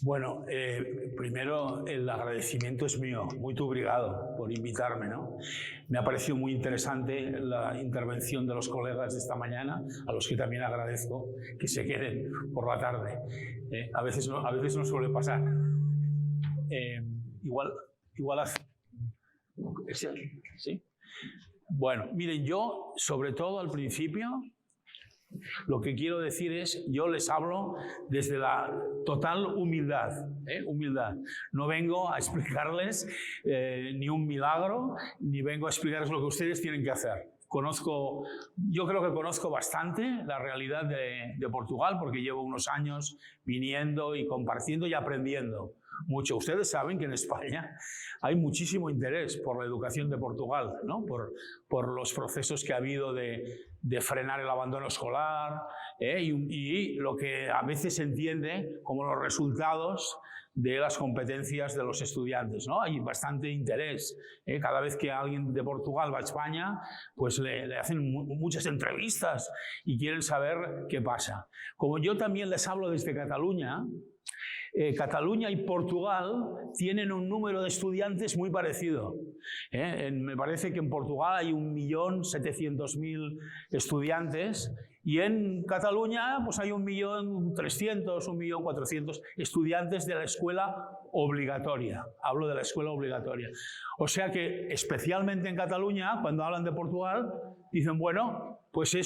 Bueno, primero el agradecimiento es mío. Muito obrigado por invitarme, ¿no? Me ha parecido muy interesante la intervención de los colegas de esta mañana, a los que también agradezco que se queden por la tarde. A veces no suele pasar. Igual hace... ¿Sí? Bueno, miren, yo, sobre todo al principio, lo que quiero decir es, yo les hablo desde la total humildad, humildad. No vengo a explicarles ni un milagro, ni vengo a explicarles lo que ustedes tienen que hacer. Yo creo que conozco bastante la realidad de Portugal, porque llevo unos años viniendo y compartiendo y aprendiendo mucho. Ustedes saben que en España hay muchísimo interés por la educación de Portugal, ¿no? Por los procesos que ha habido de frenar el abandono escolar y lo que a veces se entiende como los resultados de las competencias de los estudiantes, ¿no? Hay bastante interés. Cada vez que alguien de Portugal va a España, pues le hacen muchas entrevistas y quieren saber qué pasa. Como yo también les hablo desde Cataluña, Cataluña y Portugal tienen un número de estudiantes muy parecido. Me parece que en Portugal hay 1.700.000 estudiantes y en Cataluña pues hay 1.300.000, 1.400.000 estudiantes de la escuela obligatoria. Hablo de la escuela obligatoria. O sea que especialmente en Cataluña, cuando hablan de Portugal, dicen, bueno, pues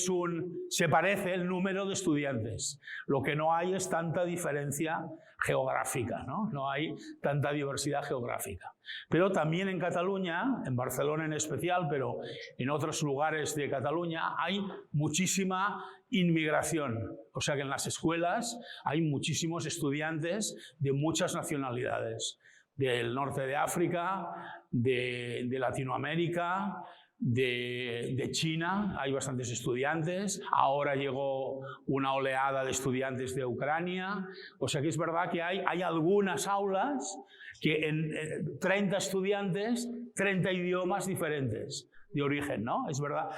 se parece el número de estudiantes. Lo que no hay es tanta diferencia geográfica, ¿no? No hay tanta diversidad geográfica. Pero también en Cataluña, en Barcelona en especial, pero en otros lugares de Cataluña, hay muchísima inmigración. O sea que en las escuelas hay muchísimos estudiantes de muchas nacionalidades. Del norte de África, de Latinoamérica, de China, hay bastantes estudiantes. Ahora llegó una oleada de estudiantes de Ucrania. O sea que es verdad que hay algunas aulas que en 30 estudiantes, 30 idiomas diferentes de origen, ¿no? Es verdad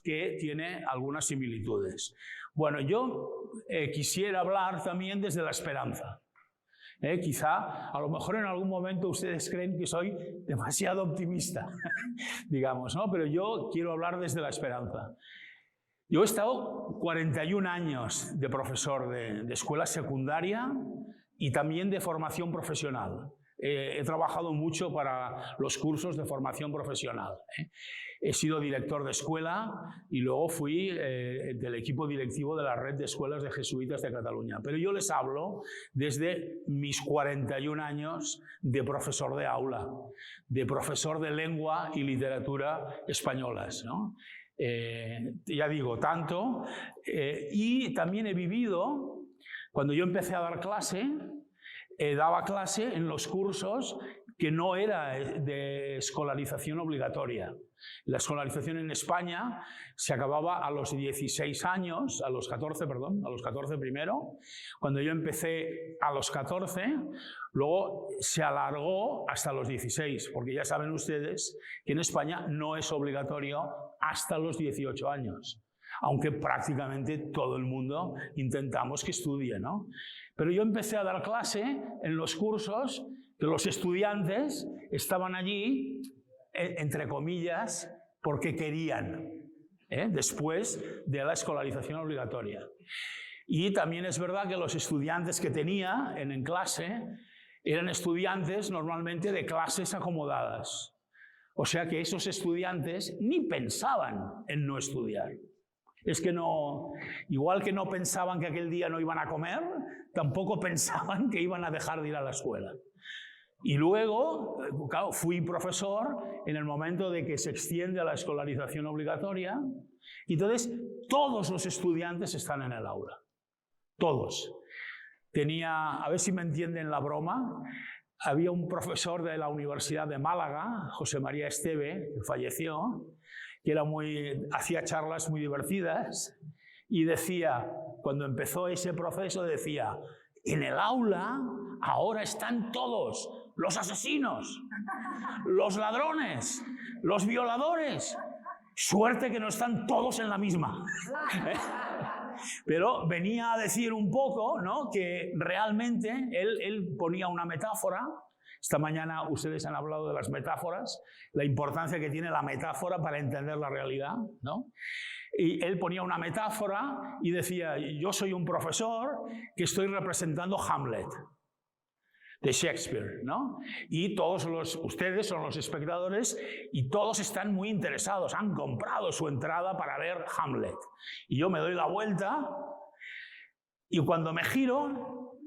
que tiene algunas similitudes. Bueno, yo quisiera hablar también desde la esperanza. Quizá, a lo mejor en algún momento ustedes creen que soy demasiado optimista, digamos, ¿no? Pero yo quiero hablar desde la esperanza. Yo he estado 41 años de profesor de escuela secundaria y también de formación profesional. He trabajado mucho para los cursos de formación profesional. He sido director de escuela y luego fui del equipo directivo de la red de escuelas de jesuitas de Cataluña. Pero yo les hablo desde mis 41 años de profesor de aula, de profesor de lengua y literatura españolas, ¿no? Ya digo, tanto. Y también he vivido, cuando yo empecé a dar clase, daba clase en los cursos que no era de escolarización obligatoria. La escolarización en España se acababa a los 16 años, a los 14 primero. Cuando yo empecé a los 14, luego se alargó hasta los 16, porque ya saben ustedes que en España no es obligatorio hasta los 18 años. Aunque prácticamente todo el mundo intentamos que estudie, ¿no? Pero yo empecé a dar clase en los cursos que los estudiantes estaban allí, entre comillas, porque querían, después de la escolarización obligatoria. Y también es verdad que los estudiantes que tenía en clase eran estudiantes normalmente de clases acomodadas. O sea que esos estudiantes ni pensaban en no estudiar. Es que no, igual que no pensaban que aquel día no iban a comer, tampoco pensaban que iban a dejar de ir a la escuela. Y luego, claro, fui profesor en el momento de que se extiende a la escolarización obligatoria, y entonces todos los estudiantes están en el aula. Todos. A ver si me entienden la broma, había un profesor de la Universidad de Málaga, José María Esteve, que falleció, que hacía charlas muy divertidas y decía, cuando empezó ese proceso, decía, en el aula ahora están todos, los asesinos, los ladrones, los violadores. Suerte que no están todos en la misma. pero venía a decir un poco, ¿no?, que realmente él ponía una metáfora. Esta mañana ustedes han hablado de las metáforas, la importancia que tiene la metáfora para entender la realidad, ¿no? Y él ponía una metáfora y decía, yo soy un profesor que estoy representando Hamlet, de Shakespeare, ¿no? Y ustedes son los espectadores y todos están muy interesados, han comprado su entrada para ver Hamlet. Y yo me doy la vuelta y cuando me giro,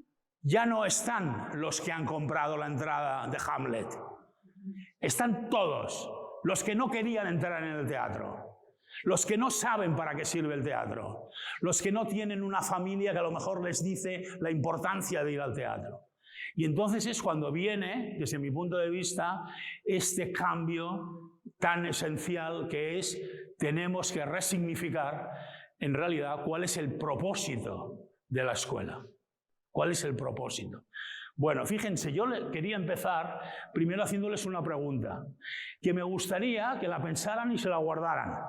ya no están los que han comprado la entrada de Hamlet. Están todos los que no querían entrar en el teatro, los que no saben para qué sirve el teatro, los que no tienen una familia que a lo mejor les dice la importancia de ir al teatro. Y entonces es cuando viene, desde mi punto de vista, este cambio tan esencial que es, tenemos que resignificar en realidad cuál es el propósito de la escuela. ¿Cuál es el propósito? Bueno, fíjense, yo quería empezar primero haciéndoles una pregunta, que me gustaría que la pensaran y se la guardaran.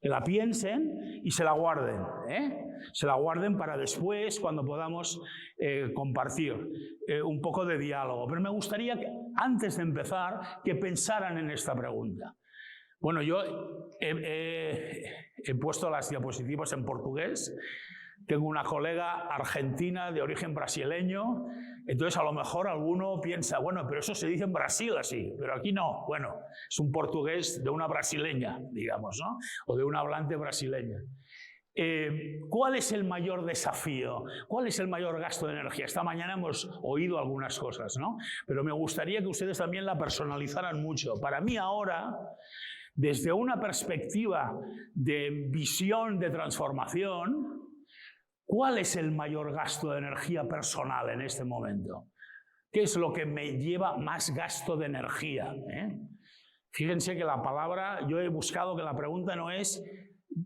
Que la piensen y se la guarden, se la guarden para después, cuando podamos compartir un poco de diálogo. Pero me gustaría que, antes de empezar, que pensaran en esta pregunta. Bueno, yo he puesto las diapositivas en portugués. Tengo una colega argentina de origen brasileño, entonces a lo mejor alguno piensa, bueno, pero eso se dice en Brasil así, pero aquí no. Bueno, es un portugués de una brasileña, digamos, ¿no? O de una hablante brasileña. ¿Cuál es el mayor desafío? ¿Cuál es el mayor gasto de energía? Esta mañana hemos oído algunas cosas, ¿no? Pero me gustaría que ustedes también la personalizaran mucho. Para mí ahora, desde una perspectiva de visión de transformación, ¿cuál es el mayor gasto de energía personal en este momento? ¿Qué es lo que me lleva más gasto de energía? Fíjense que la palabra, yo he buscado que la pregunta no es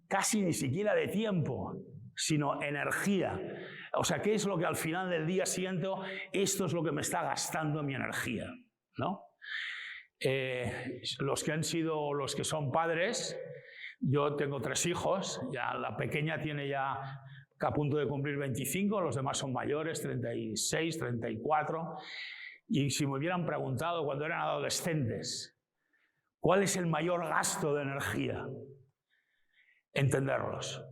casi ni siquiera de tiempo, sino energía. O sea, ¿qué es lo que al final del día siento? Esto es lo que me está gastando mi energía, ¿no? Los que son padres, yo tengo 3 hijos, ya la pequeña tiene ya a punto de cumplir 25, los demás son mayores, 36, 34. Y si me hubieran preguntado cuando eran adolescentes, ¿cuál es el mayor gasto de energía? Entenderlos.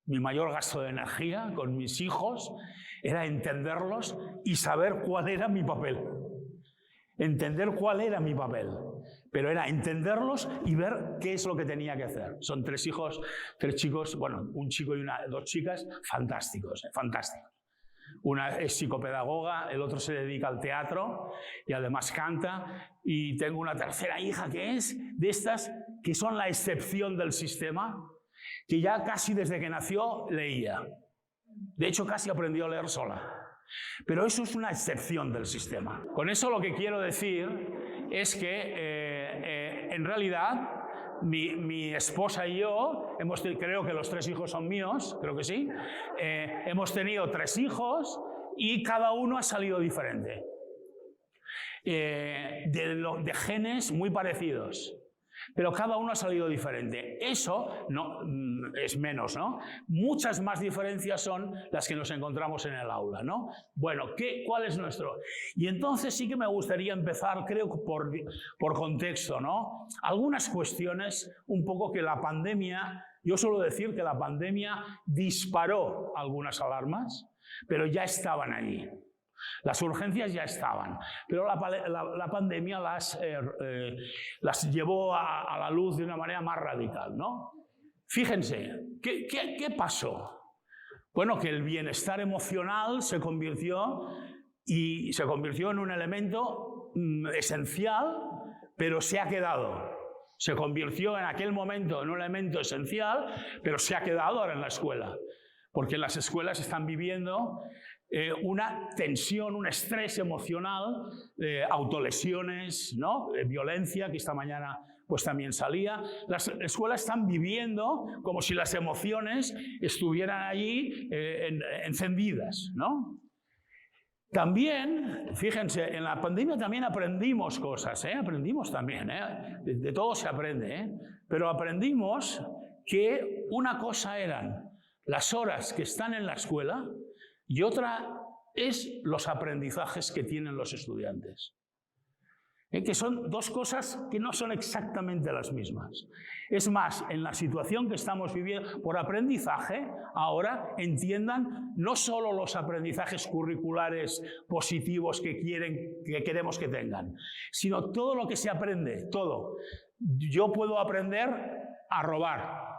Mi mayor gasto de energía con mis hijos era entenderlos y saber cuál era mi papel. Entender cuál era mi papel. Pero era entenderlos y ver qué es lo que tenía que hacer. Son 3 hijos, 3 chicos, bueno, un chico y 2 chicas, fantásticos, fantásticos. Una es psicopedagoga, el otro se dedica al teatro y además canta. Y tengo una tercera hija que es de estas que son la excepción del sistema, que ya casi desde que nació leía. De hecho, casi aprendió a leer sola. Pero eso es una excepción del sistema. Con eso lo que quiero decir es que en realidad mi esposa y yo, creo que los 3 hijos son míos, creo que sí, hemos tenido 3 hijos y cada uno ha salido diferente. De genes muy parecidos. Pero cada uno ha salido diferente. Eso no, es menos, ¿no? Muchas más diferencias son las que nos encontramos en el aula, ¿no? Bueno, ¿cuál es nuestro? Y entonces sí que me gustaría empezar, creo, por contexto, ¿no? Algunas cuestiones, un poco que la pandemia, yo suelo decir que la pandemia disparó algunas alarmas, pero ya estaban allí. Las urgencias ya estaban, pero la pandemia las llevó a la luz de una manera más radical, ¿no? Fíjense, ¿qué pasó? Bueno, que el bienestar emocional se convirtió en un elemento esencial, pero se ha quedado. Se convirtió en aquel momento en un elemento esencial, pero se ha quedado ahora en la escuela, porque las escuelas están viviendo una tensión, un estrés emocional, autolesiones, ¿no? Violencia, que esta mañana pues también salía. Las escuelas están viviendo como si las emociones estuvieran allí encendidas, ¿no? También, fíjense, en la pandemia también aprendimos cosas, aprendimos también, de todo se aprende, pero aprendimos que una cosa eran las horas que están en la escuela y otra es los aprendizajes que tienen los estudiantes. Que son dos cosas que no son exactamente las mismas. Es más, en la situación que estamos viviendo, por aprendizaje, ahora entiendan no solo los aprendizajes curriculares positivos que queremos que tengan, sino todo lo que se aprende, todo. Yo puedo aprender a robar.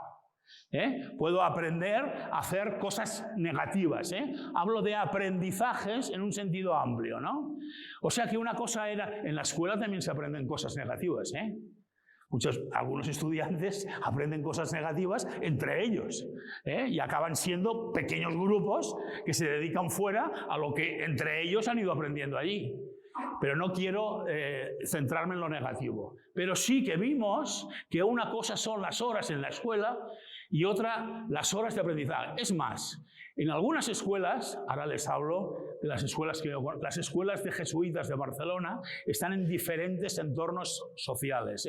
Puedo aprender a hacer cosas negativas. Hablo de aprendizajes en un sentido amplio, ¿no? O sea que una cosa era, en la escuela también se aprenden cosas negativas. Algunos estudiantes aprenden cosas negativas entre ellos y acaban siendo pequeños grupos que se dedican fuera a lo que entre ellos han ido aprendiendo allí. Pero no quiero centrarme en lo negativo. Pero sí que vimos que una cosa son las horas en la escuela y otra las horas de aprendizaje. Es más, en algunas escuelas, ahora les hablo de las escuelas de jesuitas de Barcelona, están en diferentes entornos sociales.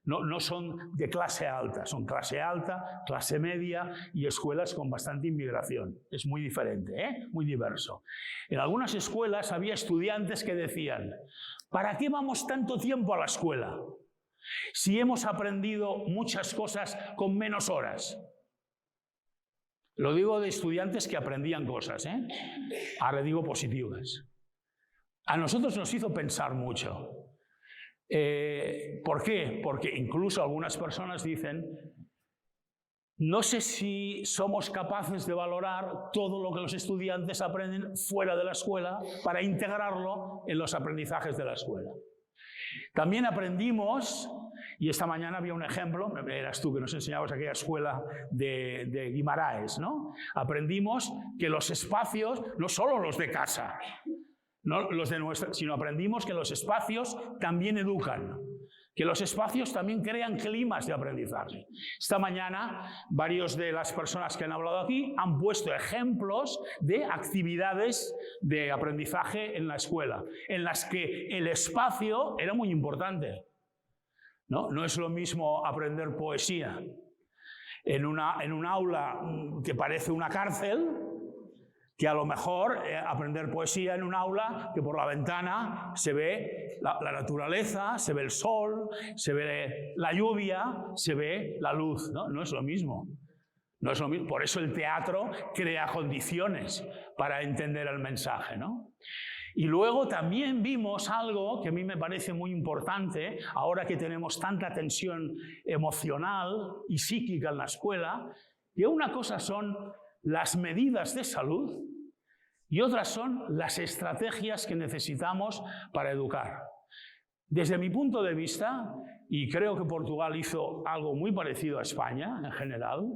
No son de clase alta, son clase alta, clase media y escuelas con bastante inmigración. Es muy diferente, muy diverso. En algunas escuelas había estudiantes que decían: ¿para qué vamos tanto tiempo a la escuela si hemos aprendido muchas cosas con menos horas? Lo digo de estudiantes que aprendían cosas, ahora digo positivas. A nosotros nos hizo pensar mucho. ¿Por qué? Porque incluso algunas personas dicen: no sé si somos capaces de valorar todo lo que los estudiantes aprenden fuera de la escuela para integrarlo en los aprendizajes de la escuela. También aprendimos, y esta mañana había un ejemplo, eras tú que nos enseñabas aquella escuela de Guimaraes, ¿no? Aprendimos que los espacios, no solo los de casa, no los de nuestra, sino aprendimos que los espacios también educan, que los espacios también crean climas de aprendizaje. Esta mañana, varios de las personas que han hablado aquí han puesto ejemplos de actividades de aprendizaje en la escuela, en las que el espacio era muy importante. No es lo mismo aprender poesía en un aula que parece una cárcel, que a lo mejor aprender poesía en un aula que por la ventana se ve la naturaleza, se ve el sol, se ve la lluvia, se ve la luz. No es lo mismo. No es lo mismo. Por eso el teatro crea condiciones para entender el mensaje, ¿no? Y luego también vimos algo que a mí me parece muy importante, ahora que tenemos tanta tensión emocional y psíquica en la escuela, que una cosa son las medidas de salud y otras son las estrategias que necesitamos para educar. Desde mi punto de vista, y creo que Portugal hizo algo muy parecido a España en general,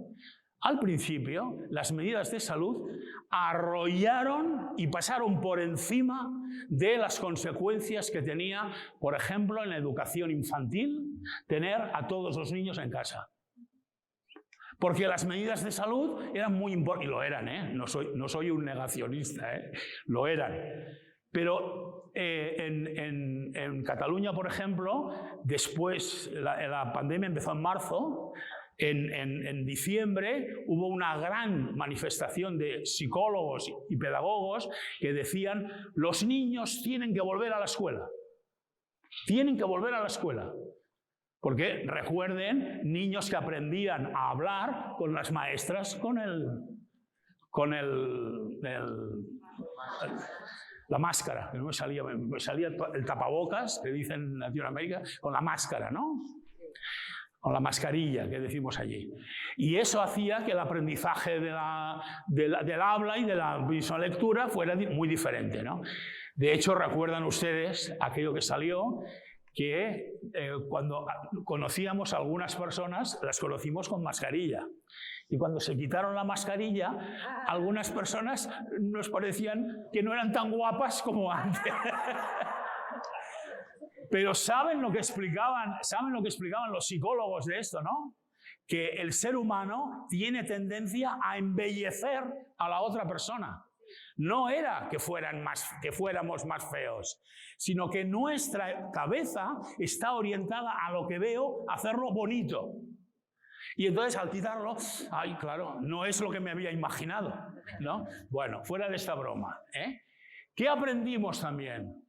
al principio las medidas de salud arrollaron y pasaron por encima de las consecuencias que tenía, por ejemplo, en la educación infantil, tener a todos los niños en casa. Porque las medidas de salud eran muy importantes, y lo eran, no soy un negacionista, lo eran. Pero en Cataluña, por ejemplo, después, la pandemia empezó en marzo, en diciembre hubo una gran manifestación de psicólogos y pedagogos que decían: los niños tienen que volver a la escuela. Tienen que volver a la escuela. Porque recuerden, niños que aprendían a hablar con las maestras la máscara, que no me salía el tapabocas, que dicen en Latinoamérica, con la máscara, ¿no? Con la mascarilla que decimos allí. Y eso hacía que el aprendizaje del habla y de la misma lectura fuera muy diferente, ¿no? De hecho, recuerdan ustedes aquello que salió, que cuando conocíamos a algunas personas, las conocimos con mascarilla. Y cuando se quitaron la mascarilla, algunas personas nos parecían que no eran tan guapas como antes. Pero ¿saben lo que explicaban los psicólogos de esto, no? Que el ser humano tiene tendencia a embellecer a la otra persona. No era que fuéramos más feos, sino que nuestra cabeza está orientada a lo que veo, a hacerlo bonito. Y entonces al quitarlo, ay, claro, no es lo que me había imaginado, ¿no? Bueno, fuera de esta broma, ¿eh? ¿Qué aprendimos también?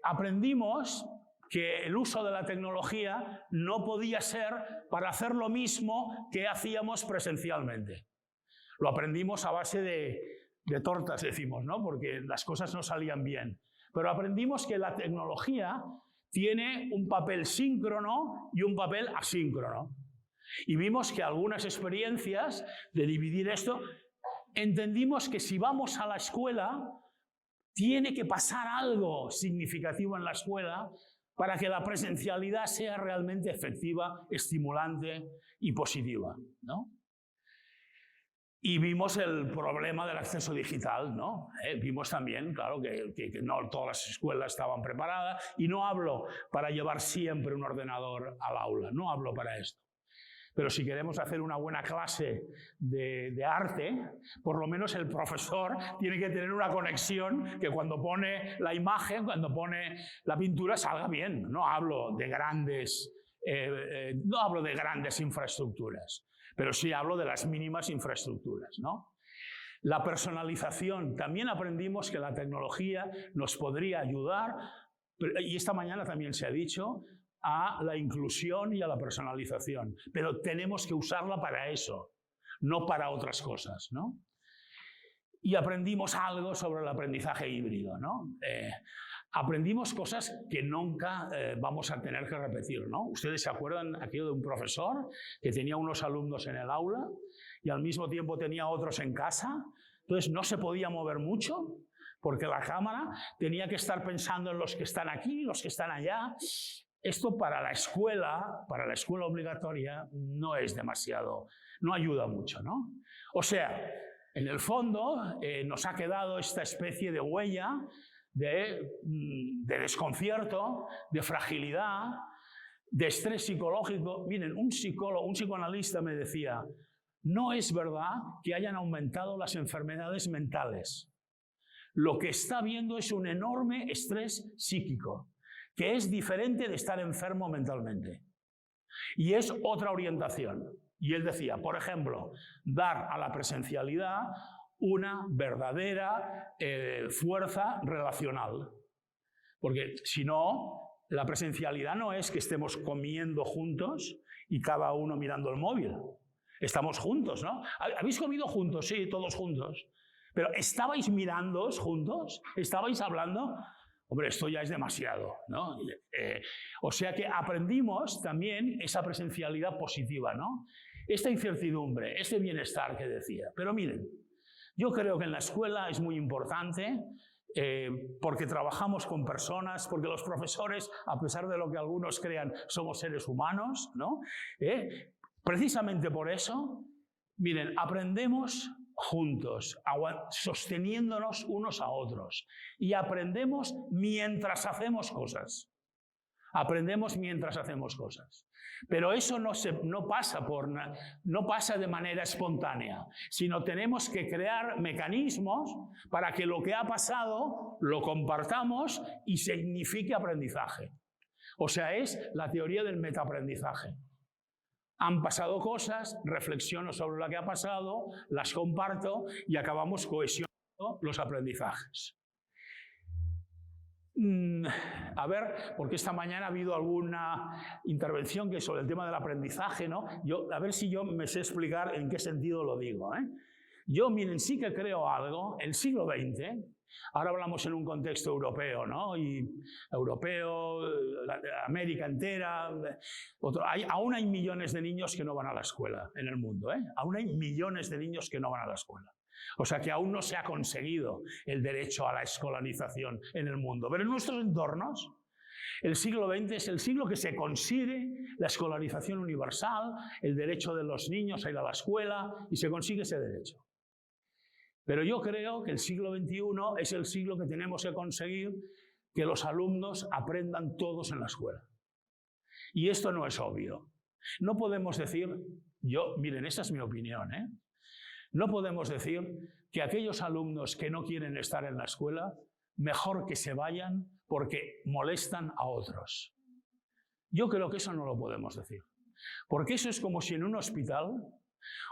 Aprendimos que el uso de la tecnología no podía ser para hacer lo mismo que hacíamos presencialmente. Lo aprendimos a base de tortas, decimos, ¿no? Porque las cosas no salían bien. Pero aprendimos que la tecnología tiene un papel síncrono y un papel asíncrono. Y vimos que algunas experiencias de dividir esto, entendimos que si vamos a la escuela, tiene que pasar algo significativo en la escuela para que la presencialidad sea realmente efectiva, estimulante y positiva, ¿no? Y vimos el problema del acceso digital, ¿no? Vimos también, claro, que no todas las escuelas estaban preparadas, y no hablo para llevar siempre un ordenador al aula, no hablo para esto. Pero si queremos hacer una buena clase de arte, por lo menos el profesor tiene que tener una conexión que cuando pone la imagen, cuando pone la pintura, salga bien. No hablo de grandes infraestructuras, pero sí hablo de las mínimas infraestructuras, ¿no? La personalización. También aprendimos que la tecnología nos podría ayudar, y esta mañana también se ha dicho, a la inclusión y a la personalización. Pero tenemos que usarla para eso, no para otras cosas, ¿no? Y aprendimos algo sobre el aprendizaje híbrido, ¿no? Aprendimos cosas que nunca vamos a tener que repetir, ¿no? Ustedes se acuerdan aquello de un profesor que tenía unos alumnos en el aula y al mismo tiempo tenía otros en casa, entonces no se podía mover mucho porque la cámara tenía que estar pensando en los que están aquí, los que están allá. Esto para la escuela obligatoria no es demasiado, no ayuda mucho, ¿no? O sea, en el fondo nos ha quedado esta especie de huella de desconcierto, de fragilidad, de estrés psicológico. Miren, un psicoanalista me decía, no es verdad que hayan aumentado las enfermedades mentales. Lo que está habiendo es un enorme estrés psíquico, que es diferente de estar enfermo mentalmente. Y es otra orientación. Y él decía, por ejemplo, dar a la presencialidad una verdadera fuerza relacional. Porque si no, la presencialidad no es que estemos comiendo juntos y cada uno mirando el móvil. Estamos juntos, ¿no? ¿Habéis comido juntos? Sí, todos juntos. Pero ¿estabais mirándoos juntos? ¿Estabais hablando? Hombre, esto ya es demasiado, ¿no? O sea que aprendimos también esa presencialidad positiva, ¿no? Esta incertidumbre, este bienestar que decía. Pero miren, yo creo que en la escuela es muy importante porque trabajamos con personas, porque los profesores, a pesar de lo que algunos crean, somos seres humanos, ¿no? Precisamente por eso, miren, aprendemos juntos, sosteniéndonos unos a otros. Y aprendemos mientras hacemos cosas. Aprendemos mientras hacemos cosas. Pero eso no pasa de manera espontánea, sino tenemos que crear mecanismos para que lo que ha pasado lo compartamos y signifique aprendizaje. O sea, es la teoría del metaaprendizaje. Han pasado cosas, reflexiono sobre lo que ha pasado, las comparto y acabamos cohesionando los aprendizajes. A ver, porque esta mañana ha habido alguna intervención que sobre el tema del aprendizaje, ¿no? A ver si yo me sé explicar en qué sentido lo digo, ¿eh? Yo, miren, sí que creo algo. El siglo XX, ahora hablamos en un contexto europeo, ¿no? Y europeo, América entera. Aún hay millones de niños que no van a la escuela en el mundo, ¿eh? Aún hay millones de niños que no van a la escuela. O sea que aún no se ha conseguido el derecho a la escolarización en el mundo. Pero en nuestros entornos, el siglo XX es el siglo que se consigue la escolarización universal, el derecho de los niños a ir a la escuela, y se consigue ese derecho. Pero yo creo que el siglo XXI es el siglo que tenemos que conseguir que los alumnos aprendan todos en la escuela. Y esto no es obvio. No podemos decir, miren, esta es mi opinión, ¿eh? No podemos decir que aquellos alumnos que no quieren estar en la escuela, mejor que se vayan porque molestan a otros. Yo creo que eso no lo podemos decir. Porque eso es como si en un hospital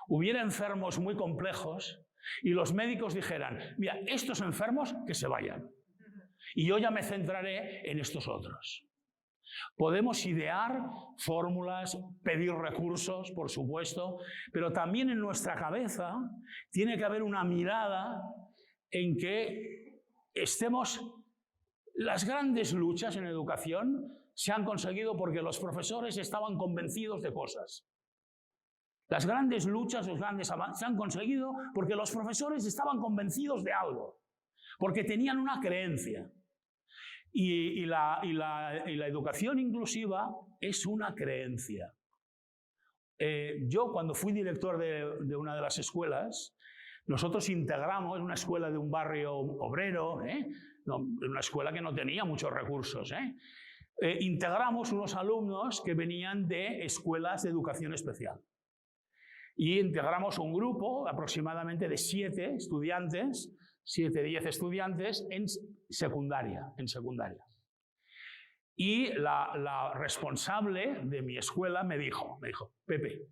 hubiera enfermos muy complejos y los médicos dijeran, mira, estos enfermos que se vayan y yo ya me centraré en estos otros. Podemos idear fórmulas, pedir recursos, por supuesto, pero también en nuestra cabeza tiene que haber una mirada en que estemos... Las grandes luchas en educación se han conseguido porque los profesores estaban convencidos de cosas. Las grandes luchas, los grandes avances se han conseguido porque los profesores estaban convencidos de algo, porque tenían una creencia. Y la educación inclusiva es una creencia. Yo, cuando fui director de una de las escuelas, nosotros integramos una escuela de un barrio obrero, una escuela que no tenía muchos recursos. Integramos unos alumnos que venían de escuelas de educación especial. Y integramos un grupo aproximadamente de 7 estudiantes, 7-10 estudiantes en secundaria. Y la responsable de mi escuela me dijo, Pepe,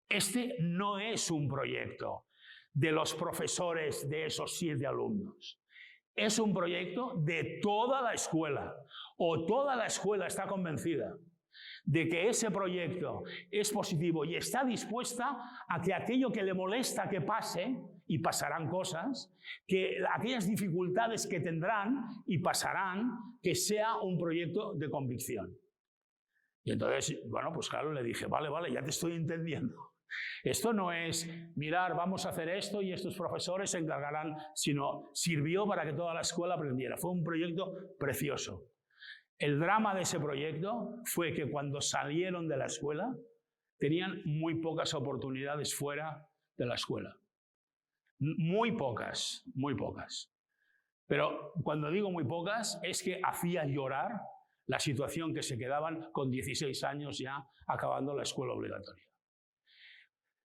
este no es un proyecto de los profesores de esos 7 alumnos. Es un proyecto de toda la escuela, o toda la escuela está convencida de que ese proyecto es positivo y está dispuesta a que aquello que le molesta que pase, y pasarán cosas, que aquellas dificultades que tendrán y pasarán, que sea un proyecto de convicción. Y entonces, bueno, pues claro, le dije, vale, ya te estoy entendiendo. Esto no es mirar, vamos a hacer esto y estos profesores se encargarán, sino sirvió para que toda la escuela aprendiera. Fue un proyecto precioso. El drama de ese proyecto fue que cuando salieron de la escuela tenían muy pocas oportunidades fuera de la escuela. Muy pocas. Pero cuando digo muy pocas es que hacía llorar la situación que se quedaban con 16 años ya acabando la escuela obligatoria.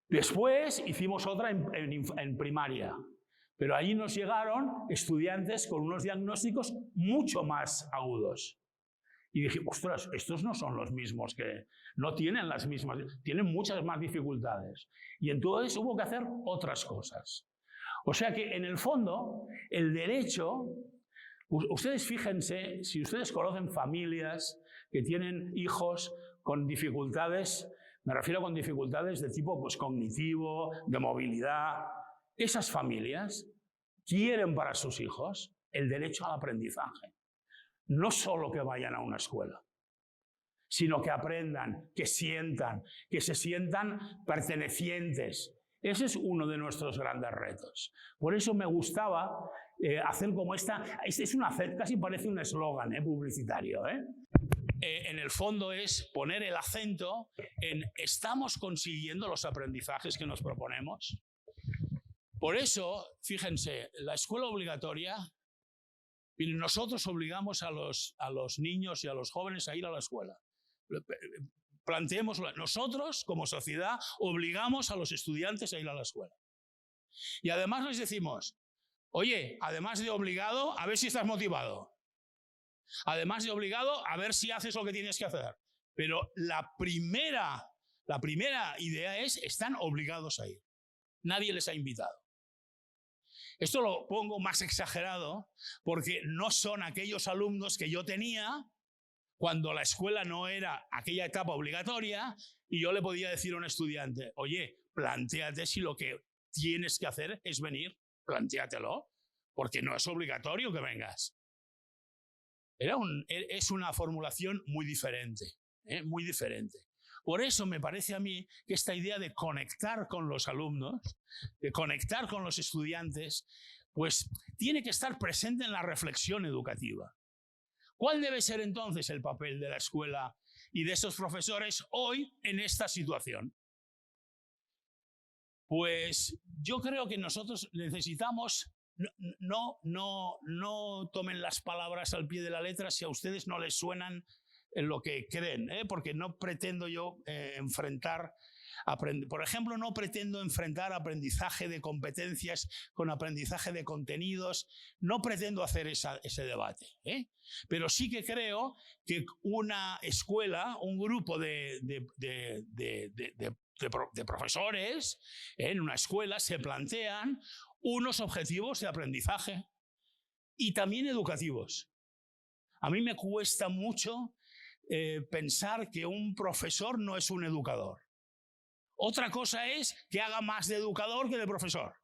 Después hicimos otra en primaria, pero allí nos llegaron estudiantes con unos diagnósticos mucho más agudos. Y dije, ostras, estos no son los mismos, que no tienen las mismas, tienen muchas más dificultades. Y entonces hubo que hacer otras cosas. O sea que en el fondo, el derecho, ustedes fíjense, si ustedes conocen familias que tienen hijos con dificultades, me refiero con dificultades de tipo pues, cognitivo, de movilidad, esas familias quieren para sus hijos el derecho al aprendizaje. No solo que vayan a una escuela, sino que aprendan, que se sientan pertenecientes. Ese es uno de nuestros grandes retos. Por eso me gustaba hacer como esta, casi parece un eslogan publicitario. En el fondo es poner el acento en ¿estamos consiguiendo los aprendizajes que nos proponemos? Por eso, fíjense, la escuela obligatoria, nosotros obligamos a los niños y a los jóvenes a ir a la escuela. Planteémoslo, nosotros como sociedad obligamos a los estudiantes a ir a la escuela. Y además les decimos, oye, además de obligado, a ver si estás motivado. Además de obligado, a ver si haces lo que tienes que hacer. Pero la primera idea es, están obligados a ir. Nadie les ha invitado. Esto lo pongo más exagerado porque no son aquellos alumnos que yo tenía cuando la escuela no era aquella etapa obligatoria y yo le podía decir a un estudiante, oye, plantéate si lo que tienes que hacer es venir, plantéatelo, porque no es obligatorio que vengas. Es una formulación muy diferente, muy diferente. Por eso me parece a mí que esta idea de conectar con los alumnos, de conectar con los estudiantes, pues tiene que estar presente en la reflexión educativa. ¿Cuál debe ser entonces el papel de la escuela y de esos profesores hoy en esta situación? Pues yo creo que nosotros necesitamos, no tomen las palabras al pie de la letra si a ustedes no les suenan en lo que creen, porque no pretendo yo enfrentar Por ejemplo, no pretendo enfrentar aprendizaje de competencias con aprendizaje de contenidos, no pretendo hacer ese debate, ¿eh? Pero sí que creo que una escuela, un grupo de profesores en una escuela se plantean unos objetivos de aprendizaje y también educativos. A mí me cuesta mucho pensar que un profesor no es un educador. Otra cosa es que haga más de educador que de profesor.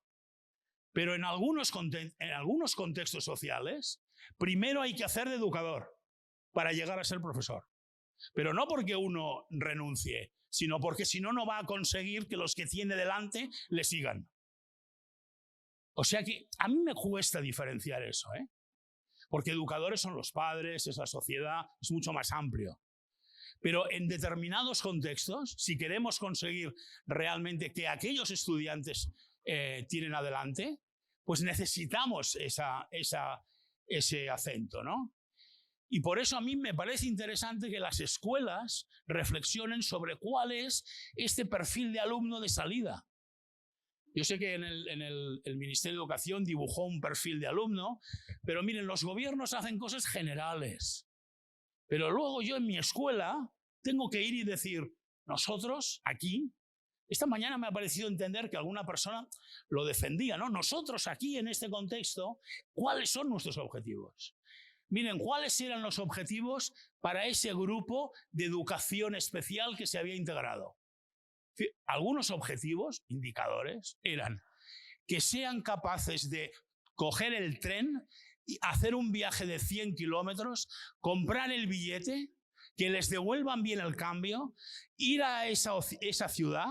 Pero en algunos contextos sociales, primero hay que hacer de educador para llegar a ser profesor. Pero no porque uno renuncie, sino porque si no, no va a conseguir que los que tiene delante le sigan. O sea que a mí me cuesta diferenciar eso, ¿eh? Porque educadores son los padres, es la sociedad, es mucho más amplio. Pero en determinados contextos, si queremos conseguir realmente que aquellos estudiantes tiren adelante, pues necesitamos ese acento, ¿no? Y por eso a mí me parece interesante que las escuelas reflexionen sobre cuál es este perfil de alumno de salida. Yo sé que en el Ministerio de Educación dibujó un perfil de alumno, pero miren, los gobiernos hacen cosas generales. Pero luego yo en mi escuela tengo que ir y decir, nosotros aquí, esta mañana me ha parecido entender que alguna persona lo defendía, ¿no? Nosotros aquí en este contexto, ¿cuáles son nuestros objetivos? Miren, ¿cuáles eran los objetivos para ese grupo de educación especial que se había integrado? Algunos objetivos, indicadores, eran que sean capaces de coger el tren y hacer un viaje de 100 kilómetros, comprar el billete, que les devuelvan bien el cambio, ir a esa ciudad,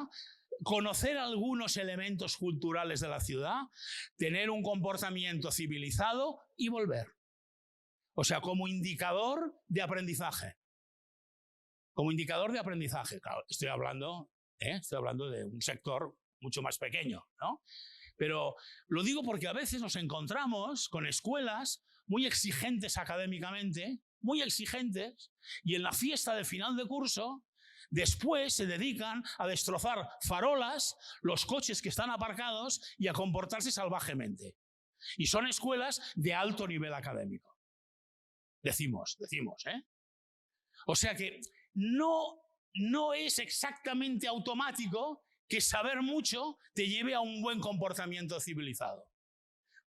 conocer algunos elementos culturales de la ciudad, tener un comportamiento civilizado y volver. O sea, como indicador de aprendizaje. Como indicador de aprendizaje, claro, estoy hablando de un sector mucho más pequeño, ¿no? Pero lo digo porque a veces nos encontramos con escuelas muy exigentes académicamente, muy exigentes, y en la fiesta de final de curso, después se dedican a destrozar farolas, los coches que están aparcados y a comportarse salvajemente. Y son escuelas de alto nivel académico. Decimos, ¿eh? O sea que no es exactamente automático que saber mucho te lleve a un buen comportamiento civilizado.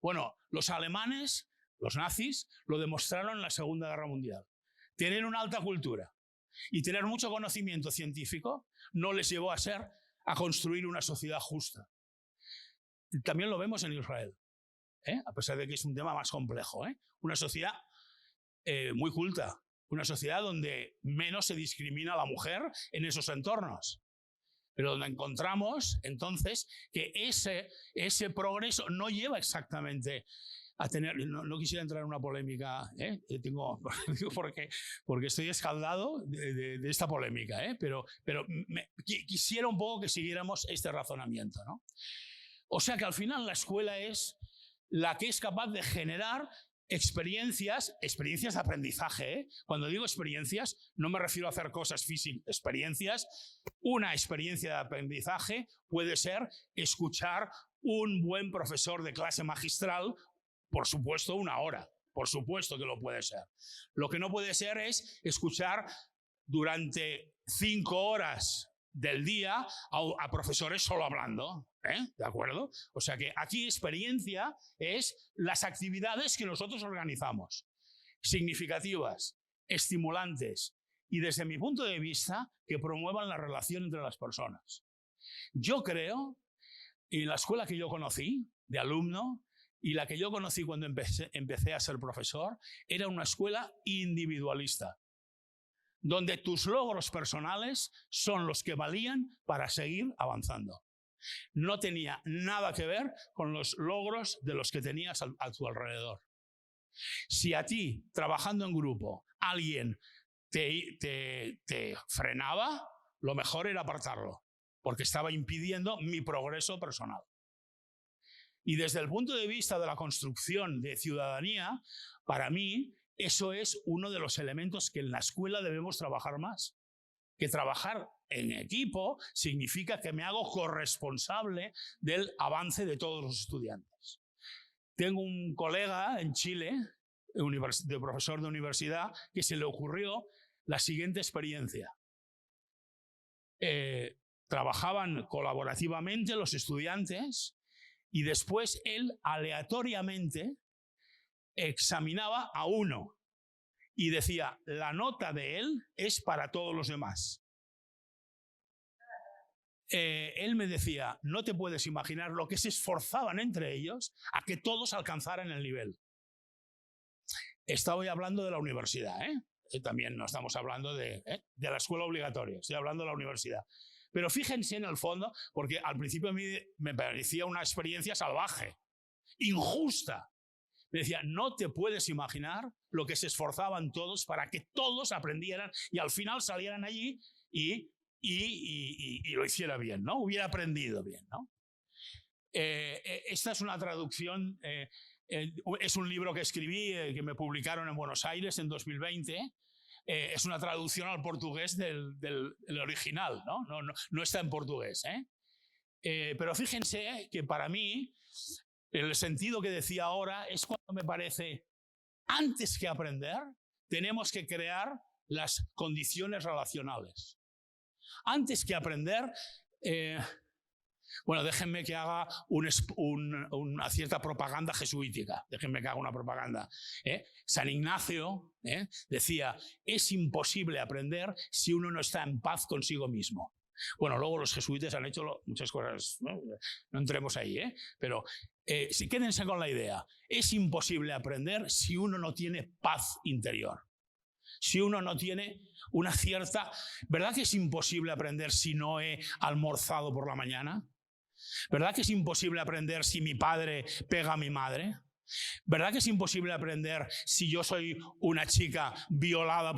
Bueno, los alemanes, los nazis, lo demostraron en la Segunda Guerra Mundial. Tener una alta cultura y tener mucho conocimiento científico no les llevó a construir una sociedad justa. También lo vemos en Israel, a pesar de que es un tema más complejo. Una sociedad muy culta, una sociedad donde menos se discrimina a la mujer en esos entornos. Pero donde encontramos, entonces, que ese progreso no lleva exactamente a tener... No quisiera entrar en una polémica, porque estoy escaldado de esta polémica, pero quisiera un poco que siguiéramos este razonamiento, ¿no? O sea que al final la escuela es la que es capaz de generar experiencias de aprendizaje. Cuando digo experiencias, no me refiero a hacer cosas físicas. Experiencias, una experiencia de aprendizaje puede ser escuchar un buen profesor de clase magistral, por supuesto, 1 hora. Por supuesto que lo puede ser. Lo que no puede ser es escuchar durante 5 horas del día a profesores solo hablando, ¿de acuerdo? O sea que aquí experiencia es las actividades que nosotros organizamos, significativas, estimulantes y desde mi punto de vista que promuevan la relación entre las personas. Yo creo, en la escuela que yo conocí de alumno y la que yo conocí cuando empecé a ser profesor, era una escuela individualista, donde tus logros personales son los que valían para seguir avanzando. No tenía nada que ver con los logros de los que tenías a tu alrededor. Si a ti, trabajando en grupo, alguien te frenaba, lo mejor era apartarlo, porque estaba impidiendo mi progreso personal. Y desde el punto de vista de la construcción de ciudadanía, para mí, eso es uno de los elementos que en la escuela debemos trabajar más. que trabajar en equipo significa que me hago corresponsable del avance de todos los estudiantes. Tengo un colega en Chile, de profesor de universidad, que se le ocurrió la siguiente experiencia. Trabajaban colaborativamente los estudiantes y después él aleatoriamente examinaba a uno y decía, la nota de él es para todos los demás. Él me decía, no te puedes imaginar lo que se esforzaban entre ellos a que todos alcanzaran el nivel. Estoy hablando de la universidad, también no estamos hablando de la escuela obligatoria, estoy hablando de la universidad. Pero fíjense en el fondo, porque al principio a mí me parecía una experiencia salvaje, injusta. Me decía, no te puedes imaginar lo que se esforzaban todos para que todos aprendieran y al final salieran allí y lo hiciera bien, ¿no? Hubiera aprendido bien, ¿no? Esta es una traducción, es un libro que escribí, que me publicaron en Buenos Aires en 2020. Es una traducción al portugués del original, ¿no? No está en portugués, pero fíjense que para mí, el sentido que decía ahora es cuando me parece, antes que aprender, tenemos que crear las condiciones relacionales. Antes que aprender, bueno, déjenme que haga una cierta propaganda jesuítica. Déjenme que haga una propaganda. San Ignacio decía, es imposible aprender si uno no está en paz consigo mismo. Bueno, luego los jesuitas han hecho muchas cosas, no entremos ahí, pero quédense con la idea. Es imposible aprender si uno no tiene paz interior. Si uno no tiene una cierta... ¿Verdad que es imposible aprender si no he almorzado por la mañana? ¿Verdad que es imposible aprender si mi padre pega a mi madre? ¿Verdad que es imposible aprender si yo soy una chica violada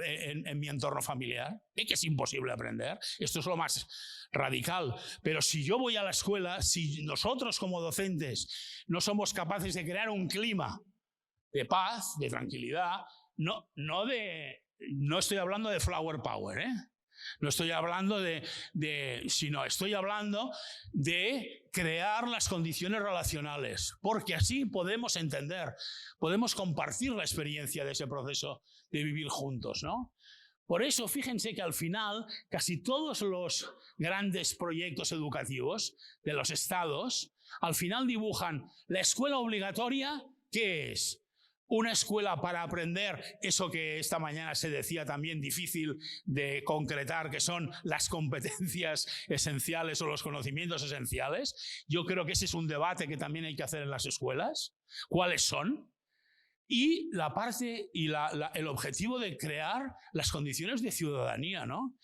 en mi entorno familiar? ¿Es que es imposible aprender? Esto es lo más radical. Pero si yo voy a la escuela, si nosotros como docentes no somos capaces de crear un clima de paz, de tranquilidad, no estoy hablando de flower power, no estoy hablando sino estoy hablando de crear las condiciones relacionales, porque así podemos entender, podemos compartir la experiencia de ese proceso de vivir juntos, ¿no? Por eso, fíjense que al final, casi todos los grandes proyectos educativos de los estados, al final dibujan la escuela obligatoria, ¿qué es? Una escuela para aprender eso que esta mañana se decía también difícil de concretar, que son las competencias esenciales o los conocimientos esenciales. Yo creo que ese es un debate que también hay que hacer en las escuelas. ¿Cuáles son? Y la parte y el objetivo de crear las condiciones de ciudadanía, ¿no?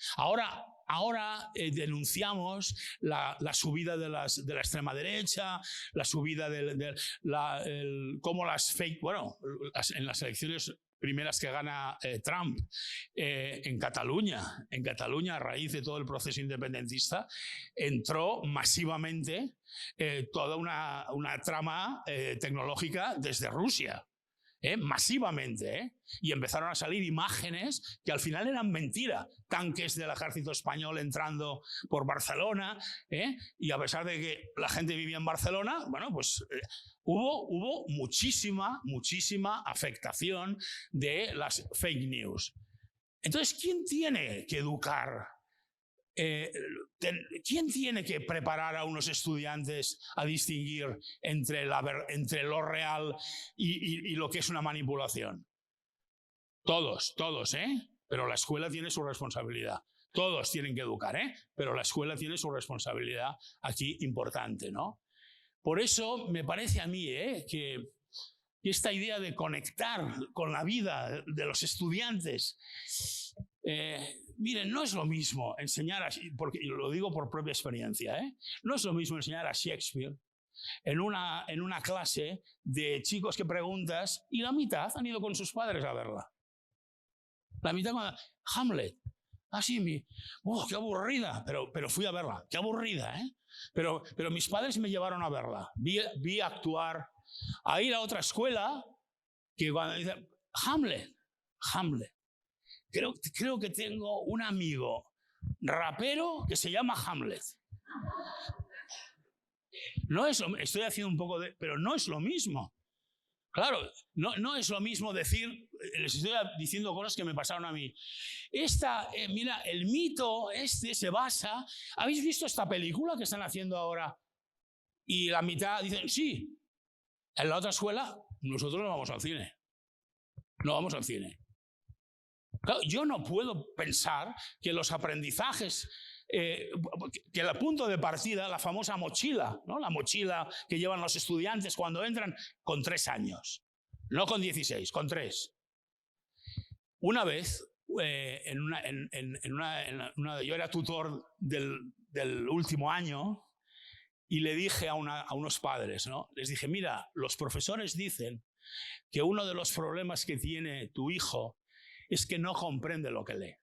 Ahora denunciamos la subida de la extrema derecha, la subida cómo las fake, bueno, en las elecciones primeras que gana Trump en Cataluña, a raíz de todo el proceso independentista, entró masivamente toda una trama tecnológica desde Rusia. Masivamente, y empezaron a salir imágenes que al final eran mentira, tanques del ejército español entrando por Barcelona, y a pesar de que la gente vivía en Barcelona, bueno, pues hubo muchísima afectación de las fake news. Entonces, ¿quién tiene que educar? ¿Quién tiene que preparar a unos estudiantes a distinguir entre lo real y lo que es una manipulación? Todos, pero la escuela tiene su responsabilidad. Todos tienen que educar, pero la escuela tiene su responsabilidad aquí importante, ¿no? Por eso me parece a mí que esta idea de conectar con la vida de los estudiantes... Miren, no es lo mismo enseñar, porque lo digo por propia experiencia, no es lo mismo enseñar a Shakespeare en una clase de chicos que preguntas y la mitad han ido con sus padres a verla. La mitad, Hamlet, así, qué aburrida, pero fui a verla, qué aburrida, pero mis padres me llevaron a verla, vi actuar, a ir a otra escuela que cuando dice Hamlet, creo que tengo un amigo rapero que se llama Hamlet. No es lo, estoy haciendo un poco de... Pero no es lo mismo. Claro, no es lo mismo decir... Les estoy diciendo cosas que me pasaron a mí. Mira, el mito se basa... ¿Habéis visto esta película que están haciendo ahora? Y la mitad dicen, sí. En la otra escuela, nosotros no vamos al cine. No vamos al cine. Claro, yo no puedo pensar que los aprendizajes... que el punto de partida, la famosa mochila, ¿no? La mochila que llevan los estudiantes cuando entran con 3 años, no con 16, con 3. Una vez, yo era tutor del último año y le dije a unos padres, ¿no? Les dije, mira, los profesores dicen que uno de los problemas que tiene tu hijo es que no comprende lo que lee.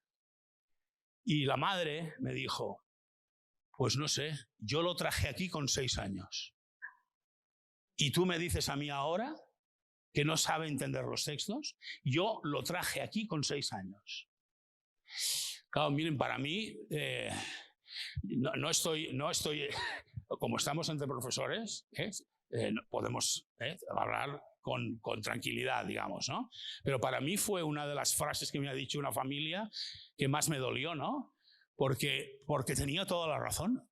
Y la madre me dijo, pues no sé, yo lo traje aquí con 6 años. ¿Y tú me dices a mí ahora que no sabe entender los textos? Yo lo traje aquí con 6 años. Claro, miren, para mí, no estoy, como estamos entre profesores, podemos hablar con tranquilidad, digamos, ¿no? Pero para mí fue una de las frases que me ha dicho una familia que más me dolió, ¿no? Porque tenía toda la razón.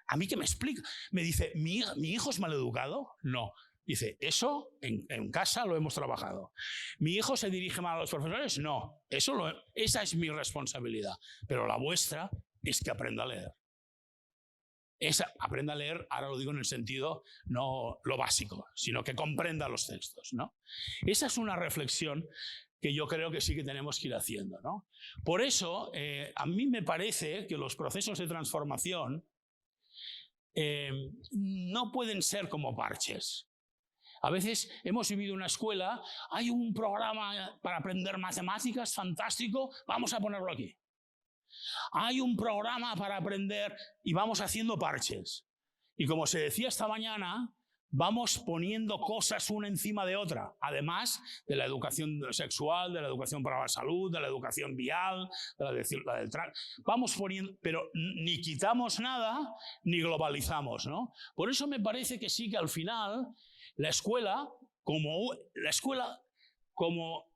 ¿A mí qué me explica? Me dice, ¿mi hijo es maleducado? No. Dice, eso en casa lo hemos trabajado. ¿Mi hijo se dirige mal a los profesores? No. Esa es mi responsabilidad. Pero la vuestra es que aprenda a leer. Aprenda a leer, ahora lo digo en el sentido no lo básico, sino que comprenda los textos, ¿no? Esa es una reflexión que yo creo que sí que tenemos que ir haciendo, ¿no? Por eso, a mí me parece que los procesos de transformación no pueden ser como parches. A veces hemos vivido una escuela, hay un programa para aprender matemáticas fantástico, vamos a ponerlo aquí. Hay un programa para aprender y vamos haciendo parches. Y como se decía esta mañana, vamos poniendo cosas una encima de otra, además de la educación sexual, de la educación para la salud, de la educación vial, vamos poniendo, pero ni quitamos nada ni globalizamos, ¿no? Por eso me parece que sí que al final la escuela como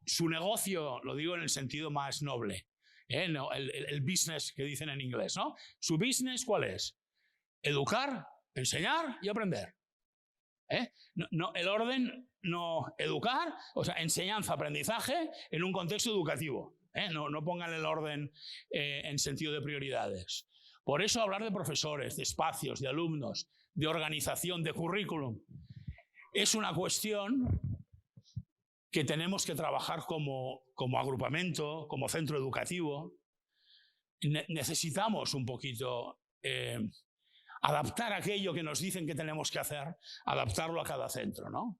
su negocio, lo digo en el sentido más noble, no, el business que dicen en inglés, ¿no? ¿Su business cuál es? Educar, enseñar y aprender. No, el orden, no educar, o sea, enseñanza, aprendizaje en un contexto educativo. No pongan el orden en sentido de prioridades. Por eso hablar de profesores, de espacios, de alumnos, de organización, de currículum, es una cuestión que tenemos que trabajar como agrupamiento, como centro educativo. Necesitamos un poquito adaptar aquello que nos dicen que tenemos que hacer, adaptarlo a cada centro, ¿no?